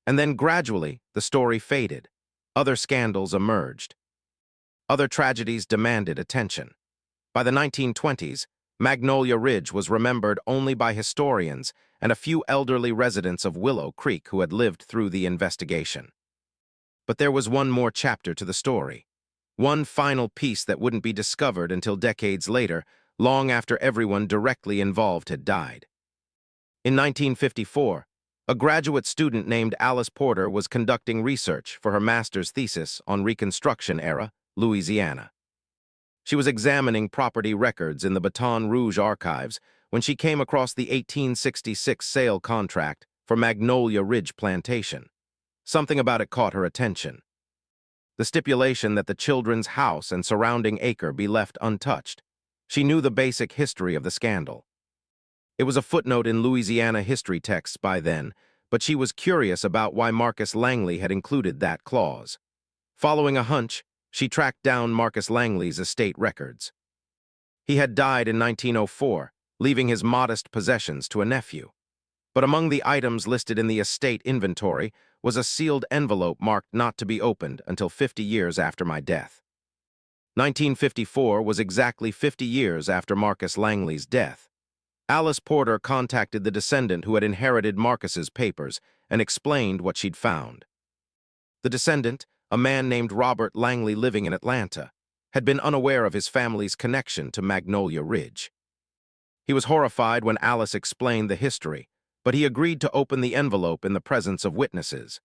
And then gradually, the story faded. Other scandals emerged. Other tragedies demanded attention. By the 1920s, Magnolia Ridge was remembered only by historians and a few elderly residents of Willow Creek who had lived through the investigation. But there was one more chapter to the story. One final piece that wouldn't be discovered until decades later, long after everyone directly involved had died. In 1954, A graduate student named Alice Porter was conducting research for her master's thesis on Reconstruction-era Louisiana. She was examining property records in the Baton Rouge archives when she came across the 1866 sale contract for Magnolia Ridge Plantation. Something about it caught her attention. The stipulation that the children's house and surrounding acre be left untouched. She knew the basic history of the scandal. It was a footnote in Louisiana history texts by then, but she was curious about why Marcus Langley had included that clause. Following a hunch, she tracked down Marcus Langley's estate records. He had died in 1904, leaving his modest possessions to a nephew. But among the items listed in the estate inventory was a sealed envelope marked not to be opened until 50 years after my death. 1954 was exactly 50 years after Marcus Langley's death. Alice Porter contacted the descendant who had inherited Marcus's papers and explained what she'd found. The descendant, a man named Robert Langley living in Atlanta, had been unaware of his family's connection to Magnolia Ridge. He was horrified when Alice explained the history, but he agreed to open the envelope in the presence of witnesses.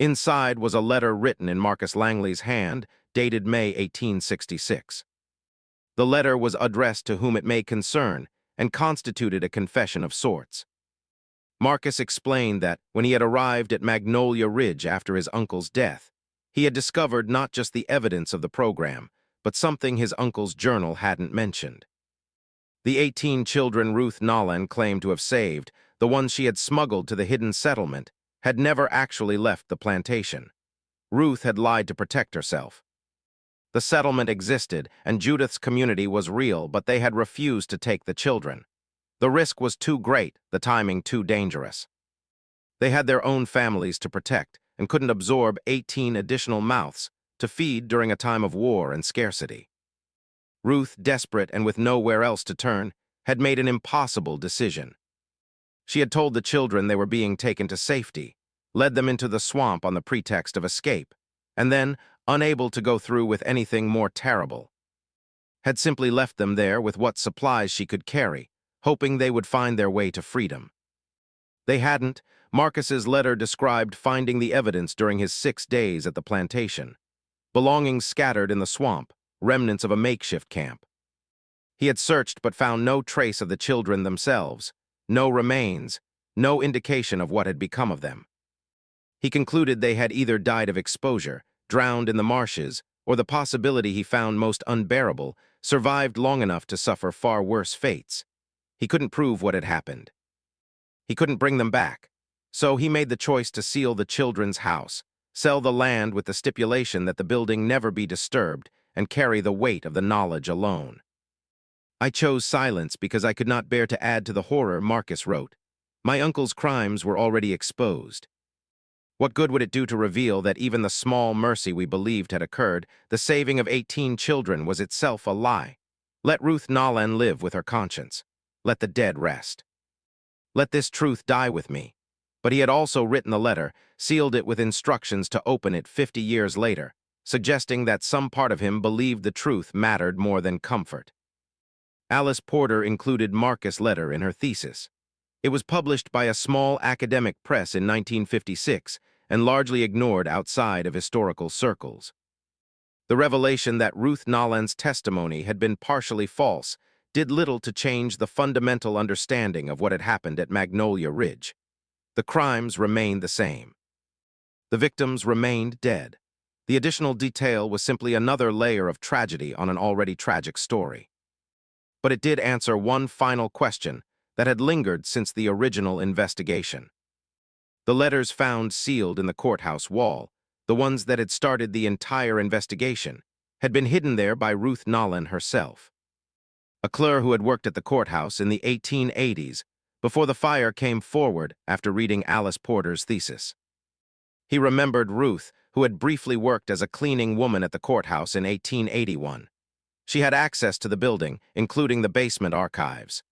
Inside was a letter written in Marcus Langley's hand, dated May 1866. The letter was addressed to whom it may concern and constituted a confession of sorts. Marcus explained that, when he had arrived at Magnolia Ridge after his uncle's death, he had discovered not just the evidence of the program, but something his uncle's journal hadn't mentioned. The 18 children Ruth Nolan claimed to have saved, the ones she had smuggled to the hidden settlement, had never actually left the plantation. Ruth had lied to protect herself. The settlement existed, and Judith's community was real, but they had refused to take the children. The risk was too great, the timing too dangerous. They had their own families to protect and couldn't absorb 18 additional mouths to feed during a time of war and scarcity. Ruth, desperate and with nowhere else to turn, had made an impossible decision. She had told the children they were being taken to safety, led them into the swamp on the pretext of escape, and then, unable to go through with anything more terrible, had simply left them there with what supplies she could carry, hoping they would find their way to freedom. They hadn't. Marcus's letter described finding the evidence during his 6 days at the plantation, belongings scattered in the swamp, remnants of a makeshift camp. He had searched but found no trace of the children themselves, no remains, no indication of what had become of them. He concluded they had either died of exposure, drowned in the marshes, or the possibility he found most unbearable, survived long enough to suffer far worse fates. He couldn't prove what had happened. He couldn't bring them back, so he made the choice to seal the children's house, sell the land with the stipulation that the building never be disturbed, and carry the weight of the knowledge alone. I chose silence because I could not bear to add to the horror, Marcus wrote. My uncle's crimes were already exposed. What good would it do to reveal that even the small mercy we believed had occurred, the saving of 18 children, was itself a lie? Let Ruth Nolan live with her conscience. Let the dead rest. Let this truth die with me. But he had also written the letter, sealed it with instructions to open it 50 years later, suggesting that some part of him believed the truth mattered more than comfort. Alice Porter included Marcus' letter in her thesis. It was published by a small academic press in 1956 and largely ignored outside of historical circles. The revelation that Ruth Nolan's testimony had been partially false did little to change the fundamental understanding of what had happened at Magnolia Ridge. The crimes remained the same. The victims remained dead. The additional detail was simply another layer of tragedy on an already tragic story. But it did answer one final question that had lingered since the original investigation. The letters found sealed in the courthouse wall, the ones that had started the entire investigation, had been hidden there by Ruth Nolan herself. A clerk who had worked at the courthouse in the 1880s before the fire came forward after reading Alice Porter's thesis. He remembered Ruth, who had briefly worked as a cleaning woman at the courthouse in 1881. She had access to the building, including the basement archives.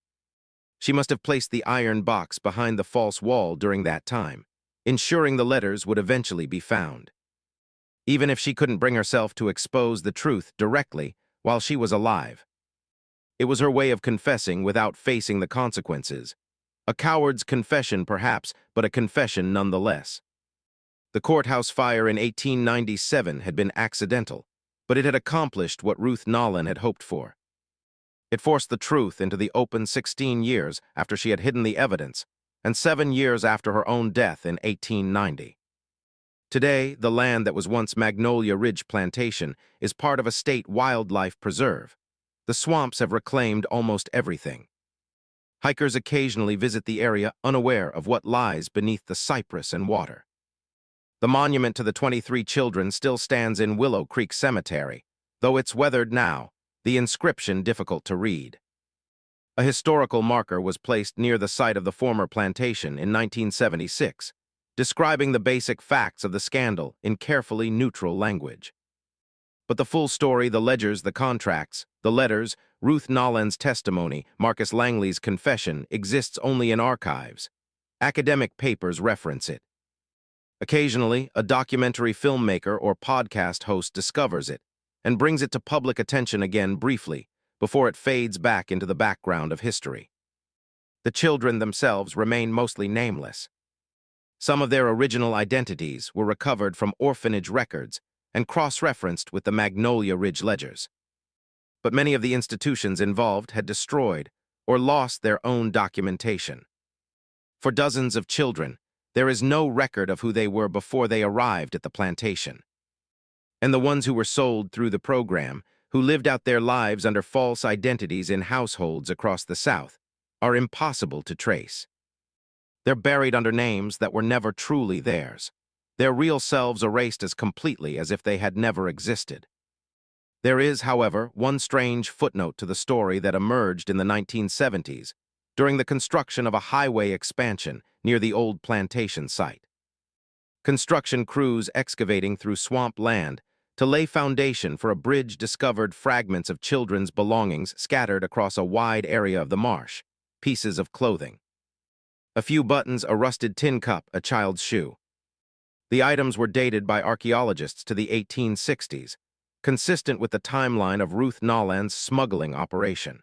She must have placed the iron box behind the false wall during that time, ensuring the letters would eventually be found. Even if she couldn't bring herself to expose the truth directly while she was alive. It was her way of confessing without facing the consequences, A coward's confession, perhaps, but a confession nonetheless. The courthouse fire in 1897 had been accidental, but it had accomplished what Ruth Nolan had hoped for. It forced the truth into the open 16 years after she had hidden the evidence, and 7 years after her own death in 1890. Today, the land that was once Magnolia Ridge Plantation is part of a state wildlife preserve. The swamps have reclaimed almost everything. Hikers occasionally visit the area unaware of what lies beneath the cypress and water. The monument to the 23 children still stands in Willow Creek Cemetery, though it's weathered now, the inscription difficult to read. A historical marker was placed near the site of the former plantation in 1976, describing the basic facts of the scandal in carefully neutral language. But the full story, the ledgers, the contracts, the letters, Ruth Nolan's testimony, Marcus Langley's confession, exists only in archives. Academic papers reference it. Occasionally, a documentary filmmaker or podcast host discovers it and brings it to public attention again briefly before it fades back into the background of history. The children themselves remain mostly nameless. Some of their original identities were recovered from orphanage records and cross-referenced with the Magnolia Ridge ledgers. But many of the institutions involved had destroyed or lost their own documentation. For dozens of children, there is no record of who they were before they arrived at the plantation. And the ones who were sold through the program, who lived out their lives under false identities in households across the South, are impossible to trace. They're buried under names that were never truly theirs, their real selves erased as completely as if they had never existed. There is, however, one strange footnote to the story that emerged in the 1970s during the construction of a highway expansion near the old plantation site. Construction crews excavating through swamp land to lay foundation for a bridge discovered fragments of children's belongings scattered across a wide area of the marsh, pieces of clothing. A few buttons, a rusted tin cup, a child's shoe. The items were dated by archaeologists to the 1860s, consistent with the timeline of Ruth Nolan's smuggling operation.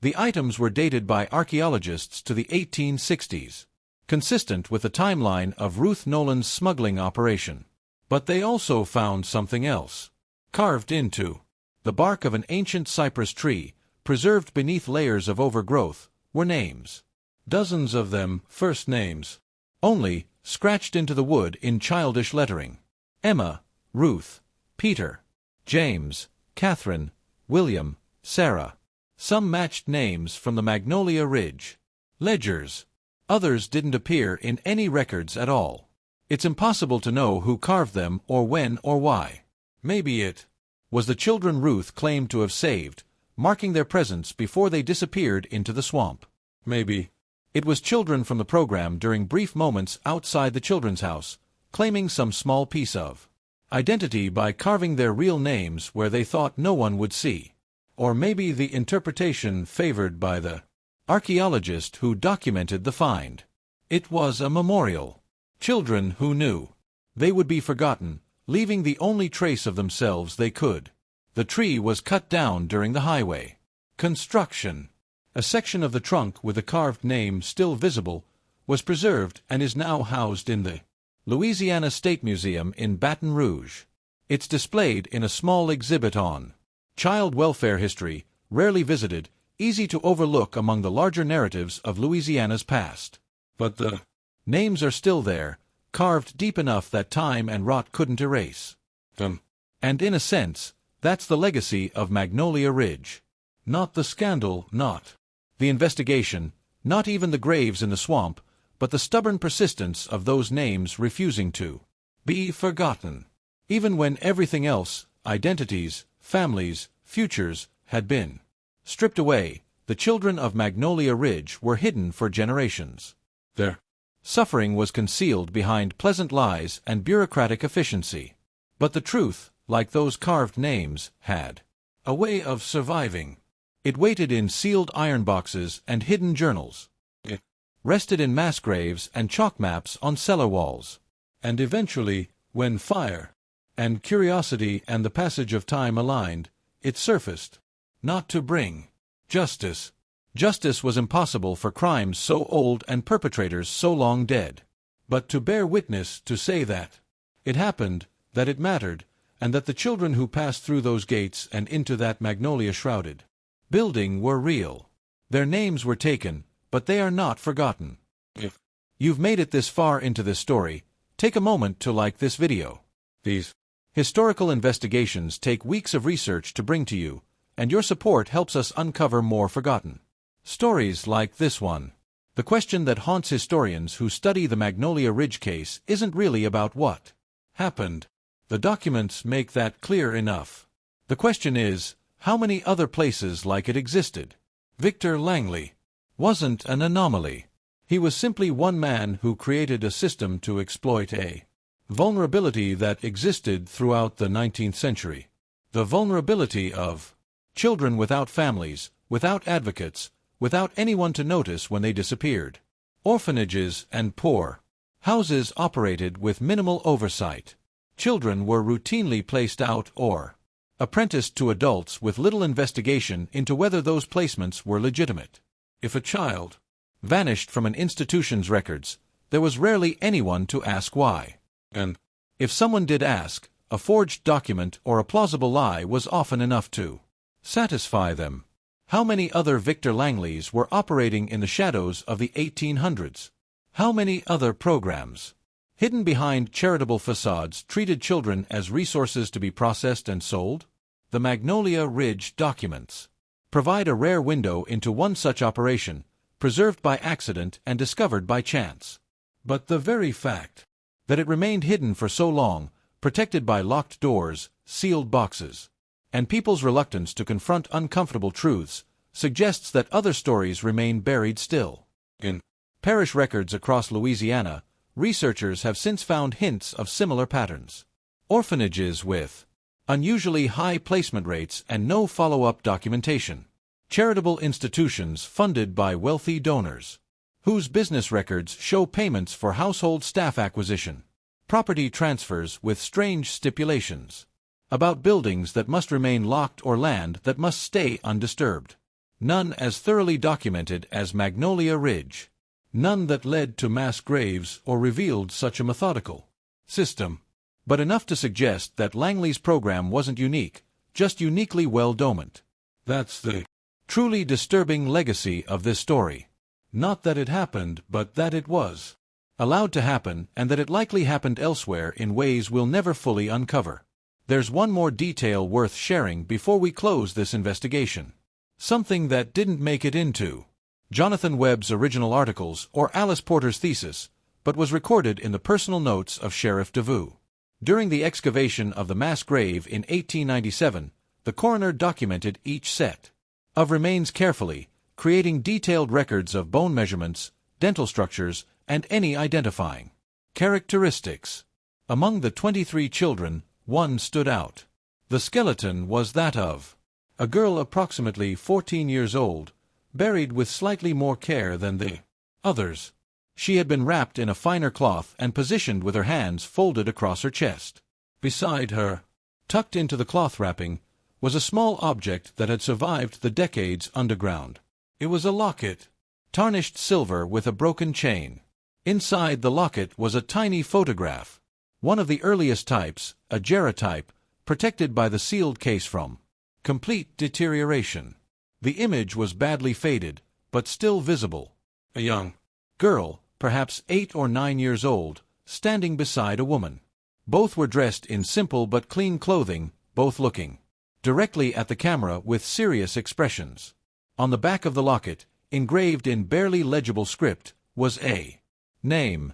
The items were dated by archaeologists to the 1860s, consistent with the timeline of Ruth Nolan's smuggling operation. But they also found something else. Carved into the bark of an ancient cypress tree, preserved beneath layers of overgrowth, were names. Dozens of them first names, only scratched into the wood in childish lettering. Emma, Ruth, Peter, James, Catherine, William, Sarah. Some matched names from the Magnolia Ridge ledgers. Others didn't appear in any records at all. It's impossible to know who carved them or when or why. Maybe it was the children Ruth claimed to have saved, marking their presence before they disappeared into the swamp. Maybe it was children from the program during brief moments outside the children's house, claiming some small piece of identity by carving their real names where they thought no one would see. Or maybe the interpretation favored by the archaeologist who documented the find. It was a memorial. Children who knew they would be forgotten, leaving the only trace of themselves they could. The tree was cut down during the highway construction. A section of the trunk with a carved name still visible was preserved and is now housed in the Louisiana State Museum in Baton Rouge. It's displayed in a small exhibit on child welfare history, rarely visited, easy to overlook among the larger narratives of Louisiana's past. But the names are still there, carved deep enough that time and rot couldn't erase them. And in a sense, that's the legacy of Magnolia Ridge. Not the scandal, not the investigation, not even the graves in the swamp, but the stubborn persistence of those names refusing to be forgotten. Even when everything else, identities, families, futures, had been stripped away, the children of Magnolia Ridge were hidden for generations. Their suffering was concealed behind pleasant lies and bureaucratic efficiency. But the truth, like those carved names, had a way of surviving. It waited in sealed iron boxes and hidden journals. It rested in mass graves and chalk maps on cellar walls. And eventually, when fire and curiosity and the passage of time aligned, it surfaced, not to bring justice, Justice was impossible for crimes so old and perpetrators so long dead. But to bear witness to say that it happened, that it mattered, and that the children who passed through those gates and into that magnolia-shrouded building were real. Their names were taken, but they are not forgotten. If you've made it this far into this story, take a moment to like this video. These historical investigations take weeks of research to bring to you, and your support helps us uncover more forgotten stories like this one. The question that haunts historians who study the Magnolia Ridge case isn't really about what happened. The documents make that clear enough. The question is, how many other places like it existed? Victor Langley wasn't an anomaly. He was simply one man who created a system to exploit a vulnerability that existed throughout the 19th century. The vulnerability of children without families, without advocates, without anyone to notice when they disappeared. Orphanages and poor houses operated with minimal oversight. Children were routinely placed out or apprenticed to adults with little investigation into whether those placements were legitimate. If a child vanished from an institution's records, there was rarely anyone to ask why. And if someone did ask, a forged document or a plausible lie was often enough to satisfy them. How many other Victor Langleys were operating in the shadows of the 1800s? How many other programs, hidden behind charitable facades, treated children as resources to be processed and sold? The Magnolia Ridge documents provide a rare window into one such operation, preserved by accident and discovered by chance. But the very fact that it remained hidden for so long, protected by locked doors, sealed boxes, and people's reluctance to confront uncomfortable truths, suggests that other stories remain buried still. In parish records across Louisiana, researchers have since found hints of similar patterns. Orphanages with unusually high placement rates and no follow-up documentation. Charitable institutions funded by wealthy donors, whose business records show payments for household staff acquisition. Property transfers with strange stipulations about buildings that must remain locked or land that must stay undisturbed. None as thoroughly documented as Magnolia Ridge. None that led to mass graves or revealed such a methodical system. But enough to suggest that Langley's program wasn't unique, just uniquely well-documented. That's the truly disturbing legacy of this story. Not that it happened, but that it was allowed to happen, and that it likely happened elsewhere in ways we'll never fully uncover. There's one more detail worth sharing before we close this investigation. Something that didn't make it into Jonathan Webb's original articles or Alice Porter's thesis, but was recorded in the personal notes of Sheriff DeVoe. During the excavation of the mass grave in 1897, the coroner documented each set of remains carefully, creating detailed records of bone measurements, dental structures, and any identifying characteristics. Among the 23 children, one stood out. The skeleton was that of a girl approximately 14 years old, buried with slightly more care than the others. She had been wrapped in a finer cloth and positioned with her hands folded across her chest. Beside her, tucked into the cloth wrapping, was a small object that had survived the decades underground. It was a locket, tarnished silver with a broken chain. Inside the locket was a tiny photograph, one of the earliest types, a gerotype, protected by the sealed case from complete deterioration. The image was badly faded, but still visible. A young girl, perhaps 8 or 9 years old, standing beside a woman. Both were dressed in simple but clean clothing, both looking directly at the camera with serious expressions. On the back of the locket, engraved in barely legible script, was a name: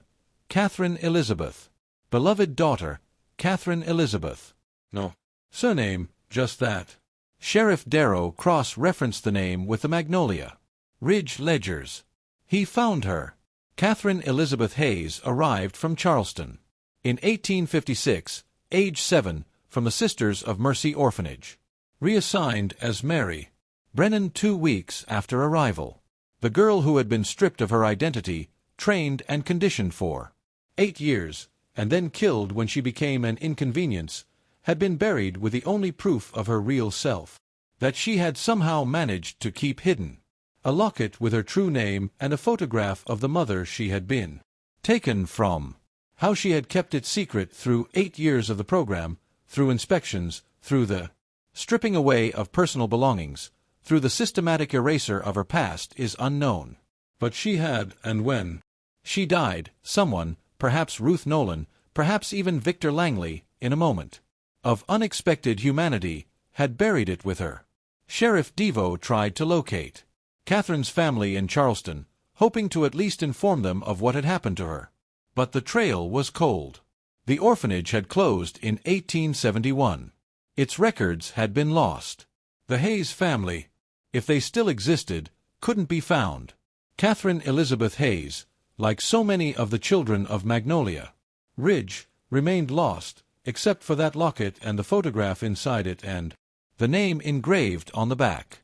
Catherine Elizabeth. Beloved daughter, Catherine Elizabeth. No surname, just that. Sheriff Darrow cross-referenced the name with the Magnolia Ridge ledgers. He found her. Catherine Elizabeth Hayes arrived from Charleston in 1856, age 7, from the Sisters of Mercy Orphanage. Reassigned as Mary Brennan 2 weeks after arrival. The girl who had been stripped of her identity, trained and conditioned for 8 years, and then killed when she became an inconvenience, had been buried with the only proof of her real self that she had somehow managed to keep hidden. A locket with her true name and a photograph of the mother she had been. Taken from. How she had kept it secret through 8 years of the program, through inspections, through the stripping away of personal belongings, through the systematic erasure of her past is unknown. But she had, and when she died, someone, perhaps Ruth Nolan, perhaps even Victor Langley, in a moment of unexpected humanity, had buried it with her. Sheriff Devo tried to locate Catherine's family in Charleston, hoping to at least inform them of what had happened to her. But the trail was cold. The orphanage had closed in 1871. Its records had been lost. The Hayes family, if they still existed, couldn't be found. Catherine Elizabeth Hayes, like so many of the children of Magnolia Ridge, remained lost, except for that locket and the photograph inside it and the name engraved on the back.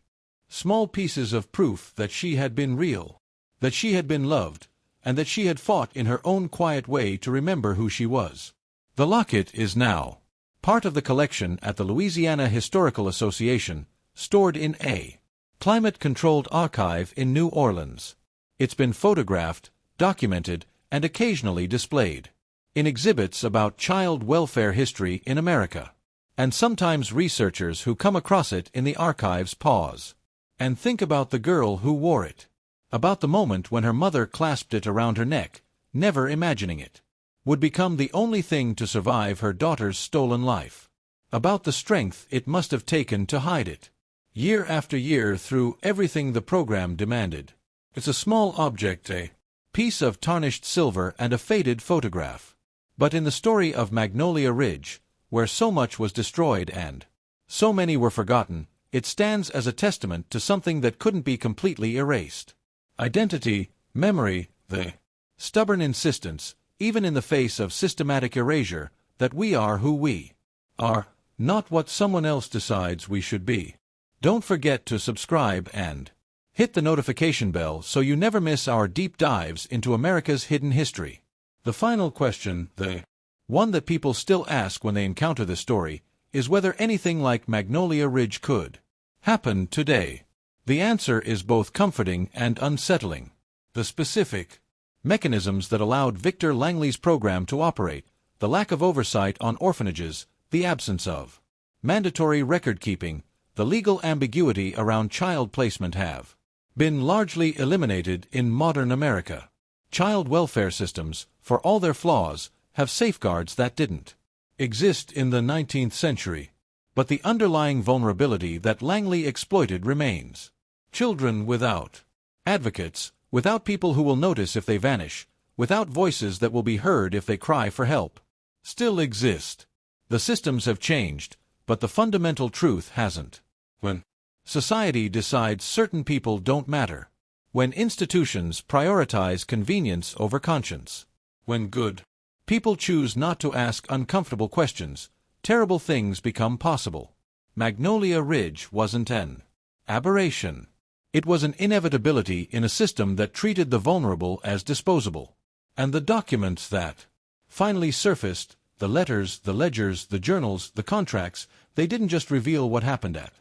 Small pieces of proof that she had been real, that she had been loved, and that she had fought in her own quiet way to remember who she was. The locket is now part of the collection at the Louisiana Historical Association, stored in a climate-controlled archive in New Orleans. It's been photographed, documented, and occasionally displayed in exhibits about child welfare history in America. And sometimes researchers who come across it in the archives pause and think about the girl who wore it, about the moment when her mother clasped it around her neck, never imagining it would become the only thing to survive her daughter's stolen life, about the strength it must have taken to hide it, year after year through everything the program demanded. It's a small object, a piece of tarnished silver and a faded photograph. But in the story of Magnolia Ridge, where so much was destroyed and so many were forgotten, it stands as a testament to something that couldn't be completely erased. Identity, memory, the stubborn insistence, even in the face of systematic erasure, that we are who we are, not what someone else decides we should be. Don't forget to subscribe and hit the notification bell so you never miss our deep dives into America's hidden history. The final question, the one that people still ask when they encounter this story, is whether anything like Magnolia Ridge could happen today. The answer is both comforting and unsettling. The specific mechanisms that allowed Victor Langley's program to operate, the lack of oversight on orphanages, the absence of mandatory record-keeping, the legal ambiguity around child placement have been largely eliminated in modern America. Child welfare systems, for all their flaws, have safeguards that didn't exist in the 19th century. But the underlying vulnerability that Langley exploited remains. Children without advocates, without people who will notice if they vanish, without voices that will be heard if they cry for help, still exist. The systems have changed, but the fundamental truth hasn't. When society decides certain people don't matter, when institutions prioritize convenience over conscience, when good people choose not to ask uncomfortable questions, terrible things become possible. Magnolia Ridge wasn't an aberration. It was an inevitability in a system that treated the vulnerable as disposable. And the documents that finally surfaced, the letters, the ledgers, the journals, the contracts, they didn't just reveal what happened at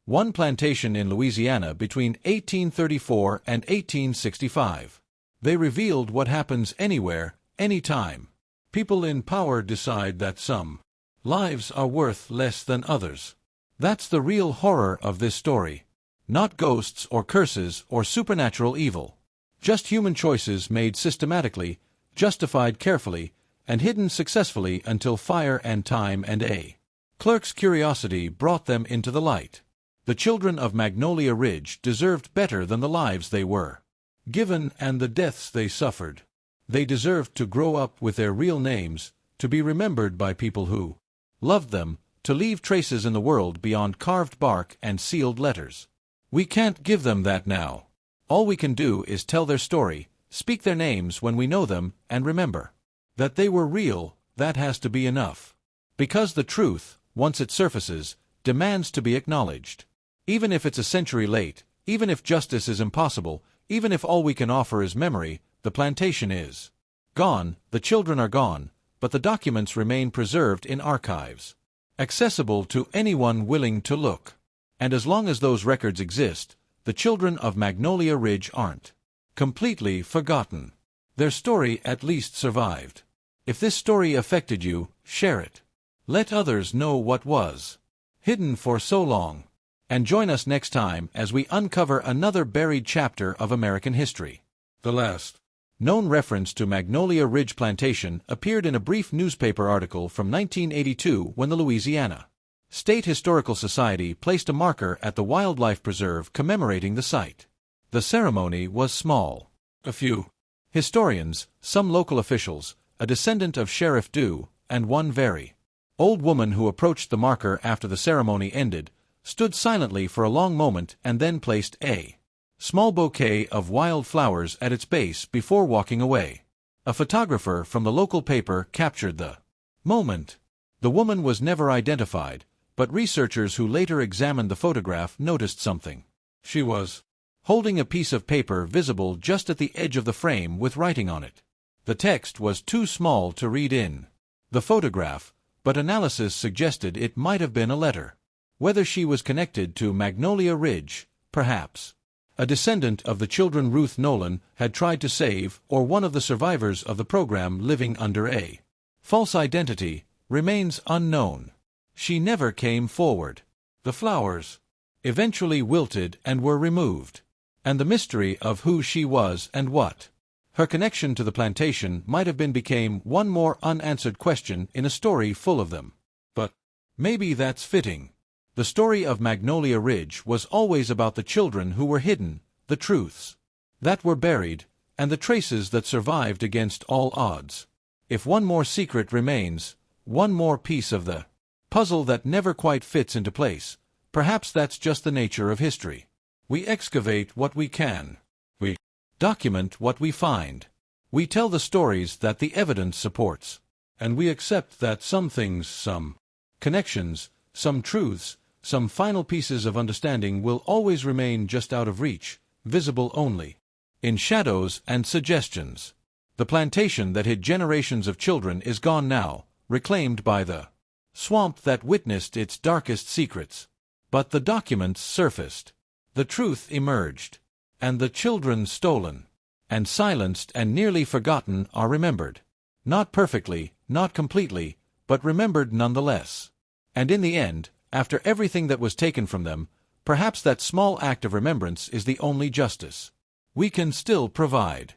one plantation in Louisiana between 1834 and 1865. They revealed what happens anywhere, anytime. People in power decide that some lives are worth less than others. That's the real horror of this story. Not ghosts or curses or supernatural evil. Just human choices made systematically, justified carefully, and hidden successfully until fire and time and a clerk's curiosity brought them into the light. The children of Magnolia Ridge deserved better than the lives they were given and the deaths they suffered. They deserved to grow up with their real names, to be remembered by people who loved them, to leave traces in the world beyond carved bark and sealed letters. We can't give them that now. All we can do is tell their story, speak their names when we know them, and remember that they were real. That has to be enough. Because the truth, once it surfaces, demands to be acknowledged. Even if it's a century late, even if justice is impossible, even if all we can offer is memory, the plantation is gone, the children are gone, but the documents remain preserved in archives, accessible to anyone willing to look. And as long as those records exist, the children of Magnolia Ridge aren't completely forgotten. Their story at least survived. If this story affected you, share it. Let others know what was hidden for so long. And join us next time as we uncover another buried chapter of American history. The last known reference to Magnolia Ridge Plantation appeared in a brief newspaper article from 1982 when the Louisiana State Historical Society placed a marker at the wildlife preserve commemorating the site. The ceremony was small. A few historians, some local officials, a descendant of Sheriff Dew, and one very old woman who approached the marker after the ceremony ended, stood silently for a long moment and then placed a small bouquet of wild flowers at its base before walking away. A photographer from the local paper captured the moment. The woman was never identified, but researchers who later examined the photograph noticed something. She was holding a piece of paper visible just at the edge of the frame with writing on it. The text was too small to read in the photograph, but analysis suggested it might have been a letter. Whether she was connected to Magnolia Ridge, perhaps a descendant of the children Ruth Nolan had tried to save, or one of the survivors of the program living under a false identity, remains unknown. She never came forward. The flowers eventually wilted and were removed, and the mystery of who she was and what her connection to the plantation might have been became one more unanswered question in a story full of them. But maybe that's fitting. The story of Magnolia Ridge was always about the children who were hidden, the truths that were buried, and the traces that survived against all odds. If one more secret remains, one more piece of the puzzle that never quite fits into place, perhaps that's just the nature of history. We excavate what we can. We document what we find. We tell the stories that the evidence supports. And we accept that some things, some connections, some truths, some final pieces of understanding will always remain just out of reach, visible only in shadows and suggestions. The plantation that hid generations of children is gone now, reclaimed by the swamp that witnessed its darkest secrets. But the documents surfaced. The truth emerged. And the children stolen and silenced and nearly forgotten are remembered. Not perfectly, not completely, but remembered nonetheless. And in the end, after everything that was taken from them, perhaps that small act of remembrance is the only justice we can still provide.